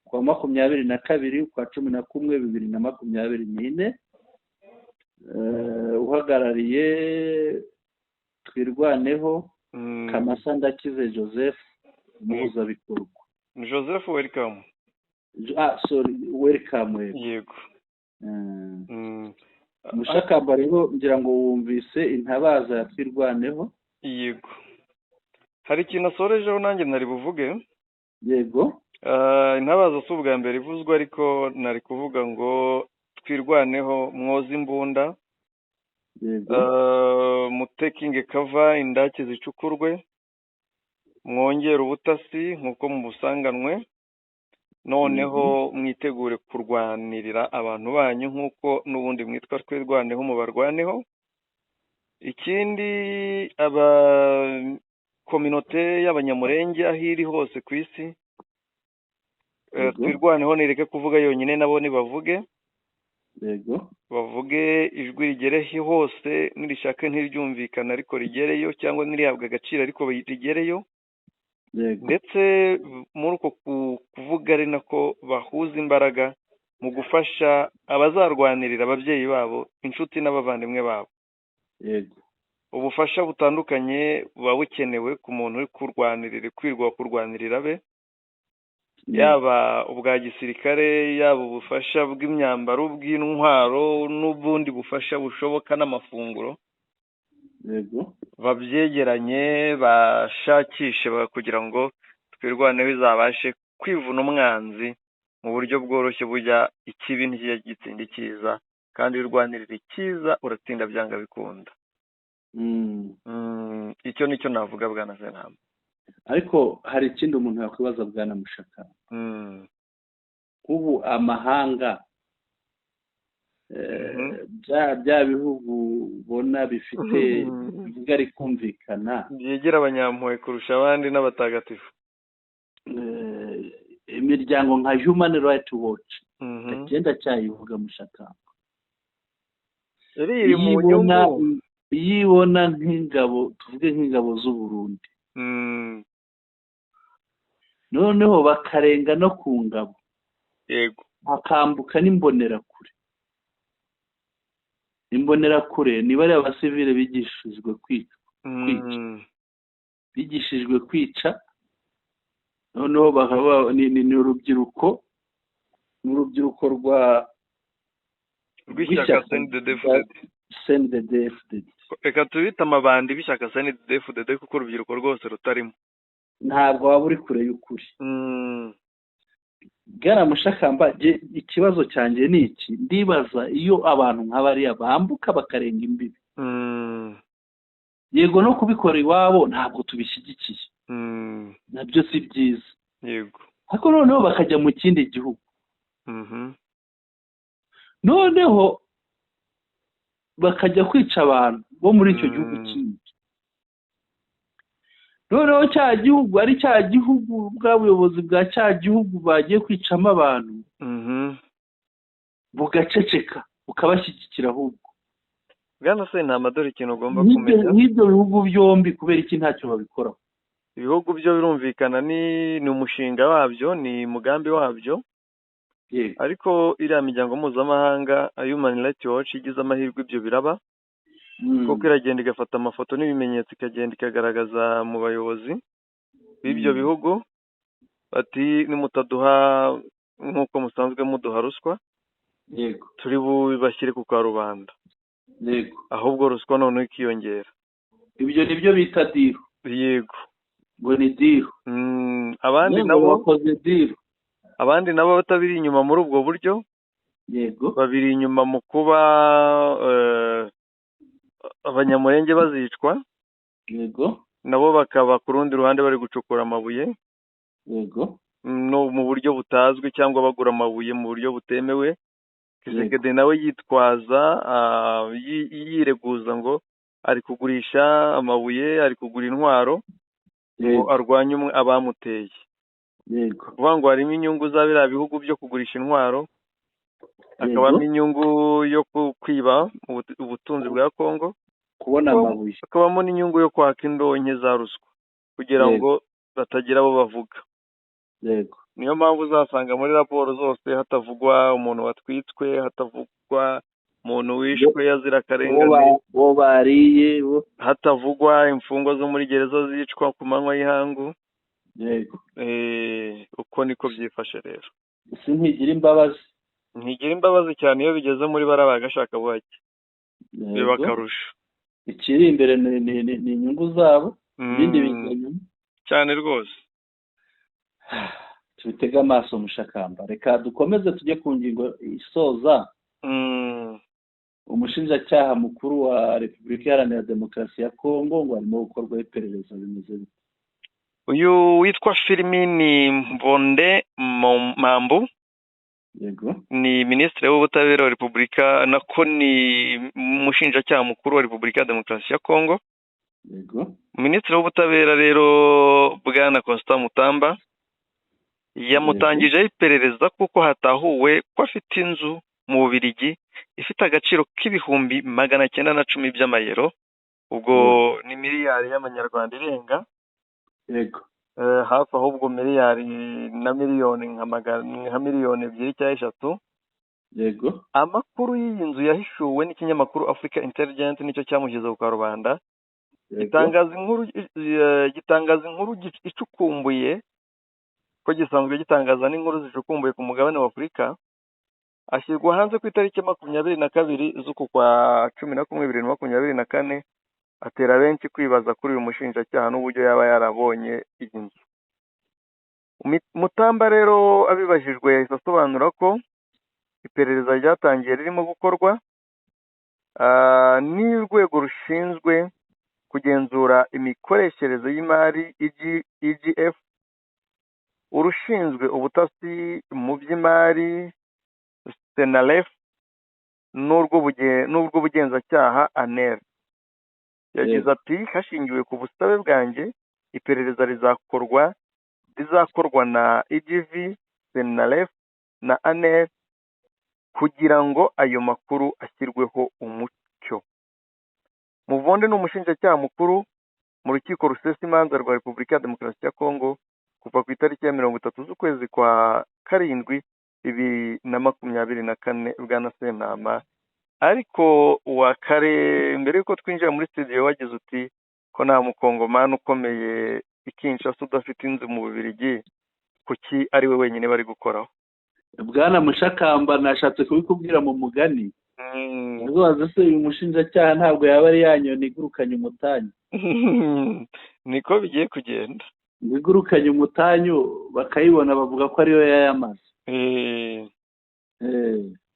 [SPEAKER 2] kwa 22 kwa 11/2024, uhagarariye Twirwaneho Kamasa Ndakize Joseph, umuhuzabikorwa.
[SPEAKER 1] Joseph welcome.
[SPEAKER 2] Welcome.
[SPEAKER 1] Yego.
[SPEAKER 2] Mushakamba rero ngira ngo wumvise intabaza ya Twirwaneho.
[SPEAKER 1] Yego. Hari ikintu asorejeho nanjye nari buvuge.
[SPEAKER 2] Yego.
[SPEAKER 1] Intabaza si ubwa mbere ivuzwe, ariko nari kuvuga ngo twirwaneho mwoza imbunda.
[SPEAKER 2] Yego.
[SPEAKER 1] Mutekinge kava indake zicukurwe, mwongere ubutasi nk'uko mu busanganwe, noneho mwitegure kurwanirira abantu banyu nk'uko n'ubundi mwitwa twirwaneho mubarwaneho. Ikindi kominote y'abanyamurenge aho iri hose ku isi, twirwaneho nireke kuvuga yonyine, nabo nibavuge.
[SPEAKER 2] Yego.
[SPEAKER 1] Bavuge ijwi rigereho hose, nirishaka ntiryumvikana ariko rigereyo, cyangwa nirihabwa agaciro ariko rigereyo.
[SPEAKER 2] Yego.
[SPEAKER 1] Ndetse muri uko kuvuga ari nako bahuza imbaraga mu gufasha abazarwanirira ababyeyi babo, inshuti n'abavandimwe babo.
[SPEAKER 2] Yego.
[SPEAKER 1] Ubufasha butandukanye buba bukenewe ku muntu uri kurwanirira be, yaba ubwa gisirikare, yaba ubufasha bw'imyambaro, bw'intwaro, n'ubundi bufasha bushoboka n'amafunguro.
[SPEAKER 2] Yego.
[SPEAKER 1] Babyegeranye bashakishe kugira ngo twirwaneho izabashe kwivuna umwanzi mu buryo bworoshye, bujya ikibi ntikijya gitsinda icyiza, kandi urwanirira icyiza uratsinda byanga bikunda. Icyo nicyo navuga bwana Zenama.
[SPEAKER 2] Ariko hari ikindi umuntu yakwibaza bwana Mushaka. Ubu amahanga bya bihugu ubona bifite bigari kumvikana,
[SPEAKER 1] byegera abanyampuhwe kurusha abandi n'abatagatifu,
[SPEAKER 2] imiryango nka Human Rights Watch agenda cyayivuga Mushaka,
[SPEAKER 1] iri mu nyungu
[SPEAKER 2] yibona nk'ingabo, tuvuge nk'ingabo z'u Burundi, noneho bakarenga no ku ngabo.
[SPEAKER 1] Yego.
[SPEAKER 2] Bakambuka n'imbonerakure. Imbonerakure ni bari abasivile bigishijwe kwica. Bigishijwe kwica, noneho bakaba ni urubyiruko
[SPEAKER 1] rw'ishyaka
[SPEAKER 2] CNDD-FDD.
[SPEAKER 1] Reka tubita amabandi b'ishyaka CNDD-FDD kuko urubyiruko rwose rutarimo.
[SPEAKER 2] Ntabwo waba uri kure y'ukuri. Bwana Mushakamba, ikibazo cyanjye ni iki, ndibaza iyo abantu nk'abariya bambuka bakarenga imbibi, yego no kubikora iwabo ntabwo tubishyigikiye, nabyo si byiza.
[SPEAKER 1] Yego.
[SPEAKER 2] Ariko noneho bakajya mu kindi gihugu, noneho bakajya kwica abantu bo muri icyo gihugu kindi, noneho cya gihugu ari cya gihugu, bwa buyobozi bwa cya gihugu bagiye kwicamo abantu bugaceceka bukabashyigikira. Ahubwo
[SPEAKER 1] bwana Sentama, dore ikintu ugomba kumenya,
[SPEAKER 2] nk'ibyo bihugu byombi kubera iki ntacyo babikoraho?
[SPEAKER 1] Ibihugu byo birumvikana, ni umushinga wabyo, ni umugambi wabyo. Ariko iriya miryango mpuzamahanga Human Rights Watch igize amahirwe ibyo biraba, kuko iragenda igafata amafoto n'ibimenyetso, ikagenda ikagaragaza mu bayobozi b'ibyo bihugu bati nimutaduha nk'uko musanzwe muduha ruswa, turi bubashyire ku karubanda. Ahubwo ruswa noneho ikiyongera.
[SPEAKER 2] Ibyo nibyo bita diru.
[SPEAKER 1] Yego.
[SPEAKER 2] Ngo ni diru.
[SPEAKER 1] Abandi nabo batabiri inyuma muri ubwo buryo.
[SPEAKER 2] Yego.
[SPEAKER 1] Babiri inyuma mu kuba abanyamurenge bazicwa.
[SPEAKER 2] Yego.
[SPEAKER 1] Nabo bakaba ku rundi ruhande bari gucukura amabuye.
[SPEAKER 2] Yego.
[SPEAKER 1] No mu buryo butazwi, cyangwa bagura amabuye mu buryo butemewe. Kisekedi nawe yitwaza yireguza ngo ari kugurisha amabuye, ari kugura intwaro ngo arwanye abamuteye.
[SPEAKER 2] Yego.
[SPEAKER 1] Kuvuga ngo harimo inyungu za biriya bihugu byo kugurisha intwaro, hakabamo inyungu yo kwiba ubutunzi bwa Kongo,
[SPEAKER 2] kubona amabuye,
[SPEAKER 1] hakabamo n'inyungu yo kwaka indonke za ruswa kugira ngo batagira abo bavuga.
[SPEAKER 2] yego
[SPEAKER 1] niyo mpamvu uzasanga muri raporo zose hatavugwa umuntu watwitswe, hatavugwa umuntu wishwe yazira akarengane,
[SPEAKER 2] bo bariye
[SPEAKER 1] hatavugwa imfungwa zo muri gereza zicwa ku manywa y'ihangu.
[SPEAKER 2] yego
[SPEAKER 1] uko niko byifashe rero.
[SPEAKER 2] isi ntigira imbabazi.
[SPEAKER 1] Ntigira imbabazi cyane iyo bigeze muri bariya bagashaka buhake, biba akarusho.
[SPEAKER 2] Ikiri imbere ni inyungu zabo, ibindi biza nyuma
[SPEAKER 1] cyane rwose.
[SPEAKER 2] tubitega amaso Mushakamba. Reka dukomeze tujye ku ngingo isoza. Umushinjacyaha mukuru wa Repubulika Iharanira Demokarasi ya Kongo ngo arimo gukorwaho iperereza bimeze bite?
[SPEAKER 1] Uyu witwa Filimini Mbonde Mambu,
[SPEAKER 2] yego,
[SPEAKER 1] ni minisitiri w'ubutabera wa Repubulika, nako ni umushinjacyaha mukuru wa Repubulika ya Demokarasi ya Kongo.
[SPEAKER 2] yego,
[SPEAKER 1] minisitiri w'ubutabera rero Bwana Constant Mutamba yamutangijeho iperereza kuko hatahuwe ko afite inzu mu Bubiligi ifite agaciro k'ibihumbi 910 by'amayero, ubwo ni miliyari y'amanyarwanda irenga.
[SPEAKER 2] yego,
[SPEAKER 1] hafi ahubwo miliyari na miliyoni nka miliyoni 2 cyangwa 3.
[SPEAKER 2] yego,
[SPEAKER 1] amakuru y'iyi nzu yahishuwe n'ikinyamakuru Africa Intelligence, nicyo cyamushyize ku karubanda. gitangaza inkuru icukumbuye ko gisanzwe gitangaza n'inkuru zicukumbuye ku mugabane wa Afurika, ashyirwa hanze ku itariki 22 z'uku kwa 11 2024, atera benshi kwibaza kuri uyu mushinjacyaha n'uburyo yaba yarabonye iyi nzu. Mutamba rero abibajijwe yahise asobanura ko iperereza ryatangiye ririmo gukorwa n'urwego rushinzwe kugenzura imikoreshereze y'imari EGF, urushinzwe ubutasi mu by'imari Senalef, n'urw'ubugenzacyaha ANER. yagize ati hashingiwe ku busabe bwanjye iperereza rizakorwa na EGV, Senalef na ANER kugira ngo ayo makuru ashyirweho umucyo. Muvonde ni umushinjacyaha mukuru mu rukiko rusesa imanza rwa Repubulika ya Demokarasi ya Kongo kuva ku itariki ya 30 z'ukwezi kwa 7 2024 Bwana Sentama. Ariko mbere yuko twinjira muri studio wagize uti ko nta mukongomani ukomeye Kinshasa udafite inzu mu Bubiligi, kuki ari we wenyine bari gukoraho?
[SPEAKER 2] Bwana Mushakamba, nashatse kubikubwira mu mugani. Uzaze se uyu mushinjacyaha ntabwo yaba ari yanyoni igurukanye umutanyu?
[SPEAKER 1] Niko bigiye kugenda.
[SPEAKER 2] Igurukanye umutanyu bakayibona bavuga ko ariyo yayamaze.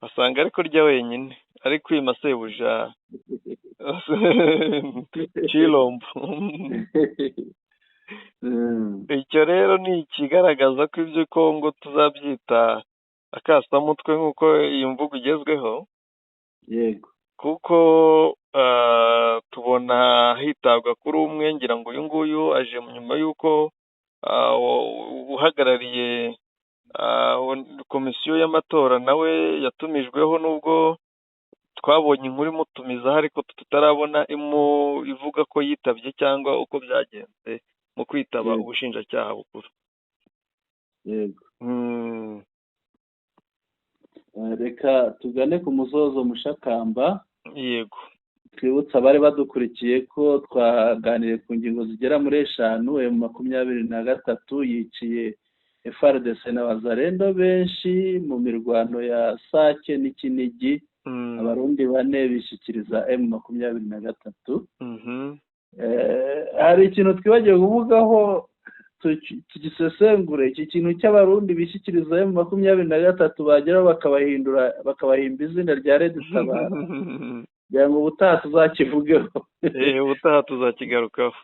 [SPEAKER 1] Basanga ariko rya wenyine ari kwima sebuja Chilombo. Icyo rero ni ikigaragaza ko ibyo Kongo tuzabyita akasamutwe nk'uko iyi mvugo igezweho.
[SPEAKER 2] Yego,
[SPEAKER 1] kuko tubona hitabwa kuri umwe, ngira ngo uyu nguyu aje nyuma y'uko uhagarariye komisiyo y'amatora nawe yatumijweho, nubwo twabonye inkuru imutumizaho ariko tutarabona ivuga ko yitabye cyangwa uko byagenze mu kwitaba ubushinjacyaha bukuru.
[SPEAKER 2] yego. Reka tugane ku musozo Mushakamba.
[SPEAKER 1] Yego.
[SPEAKER 2] Twibutsa abari badukurikiye ko twaganiriye ku ngingo zigera muri 5. M23 yiciye FARDC na Wazalendo benshi mu mirwano ya Sake n'Ikinigi. Abarundi 4 bishikiriza M23. Hari ikintu twibagiye kuvugaho tugisesengure. Iki kintu cy'abarundi bishikiriza M23 bageraho bakabahimba izina rya Red Tabara. Kugira ngo ubutaha tuzakivugeho.
[SPEAKER 1] Ubutaha tuzakigarukaho.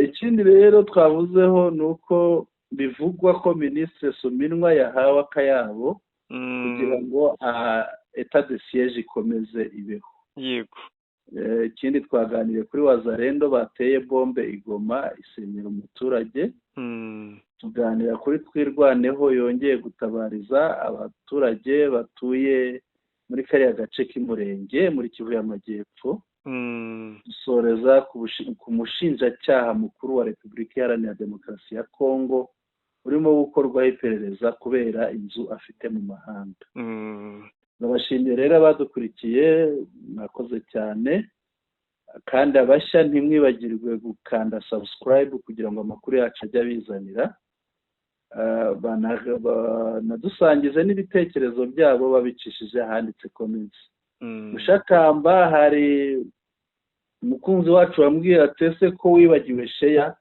[SPEAKER 2] Ikindi rero twavuzeho ni uko bivugwa ko Minisitiri Suminwa yahawe akayabo kugira ngo etat de siège ikomeze ibeho.
[SPEAKER 1] Yego.
[SPEAKER 2] Ikindi twaganiriye kuri Wazalendo bateye bombe Igoma isenyera umuturage. Tuganira kuri Twirwaneho yongeye gutabariza abaturage batuye muri kariya gace k'Imurenge muri Kivu y'Amajyepfo. Dusoreza ku mushinjacyaha mukuru wa Repubulika Iharanira Demokarasi ya Kongo urimo gukorwaho iperereza kubera inzu afite mu mahanga. Ndabashimiye rero abadukurikiye, mwakoze cyane, kandi abashya ntimwibagirwe gukanda subscribe kugira ngo amakuru yacu ajye abizanira, banadusangize n'ibitekerezo byabo babicishije ahanditse comments. Mushakamba hari umukunzi wacu wambwiye ati ese ko wibagiwe share,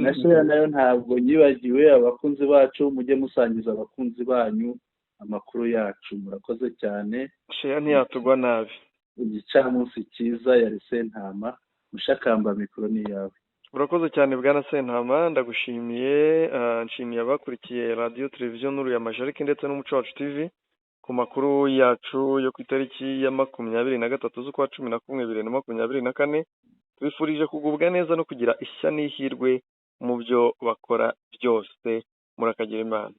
[SPEAKER 2] na share nayo ntabwo nyibagiwe. Abakunzi bacu mujye musangiza abakunzi banyu amakuru yacu, murakoze cyane.
[SPEAKER 1] share ntiyatugwa nabi.
[SPEAKER 2] Igicamunsi cyiza yari Sentama. Mushakamba, mikoro ni yawe.
[SPEAKER 1] Urakoze cyane bwana Sentama, ndagushimiye. Nshimiye abakurikiye radio televiziyo Nuru ya Mashariki ndetse n'Umuco Wacu TV ku makuru yacu yo ku itariki ya 23 z'ukwa 11 2024. Tubifurije kugubwa neza no kugira ishya n'ihirwe mu byo bakora byose. Murakagira Imana.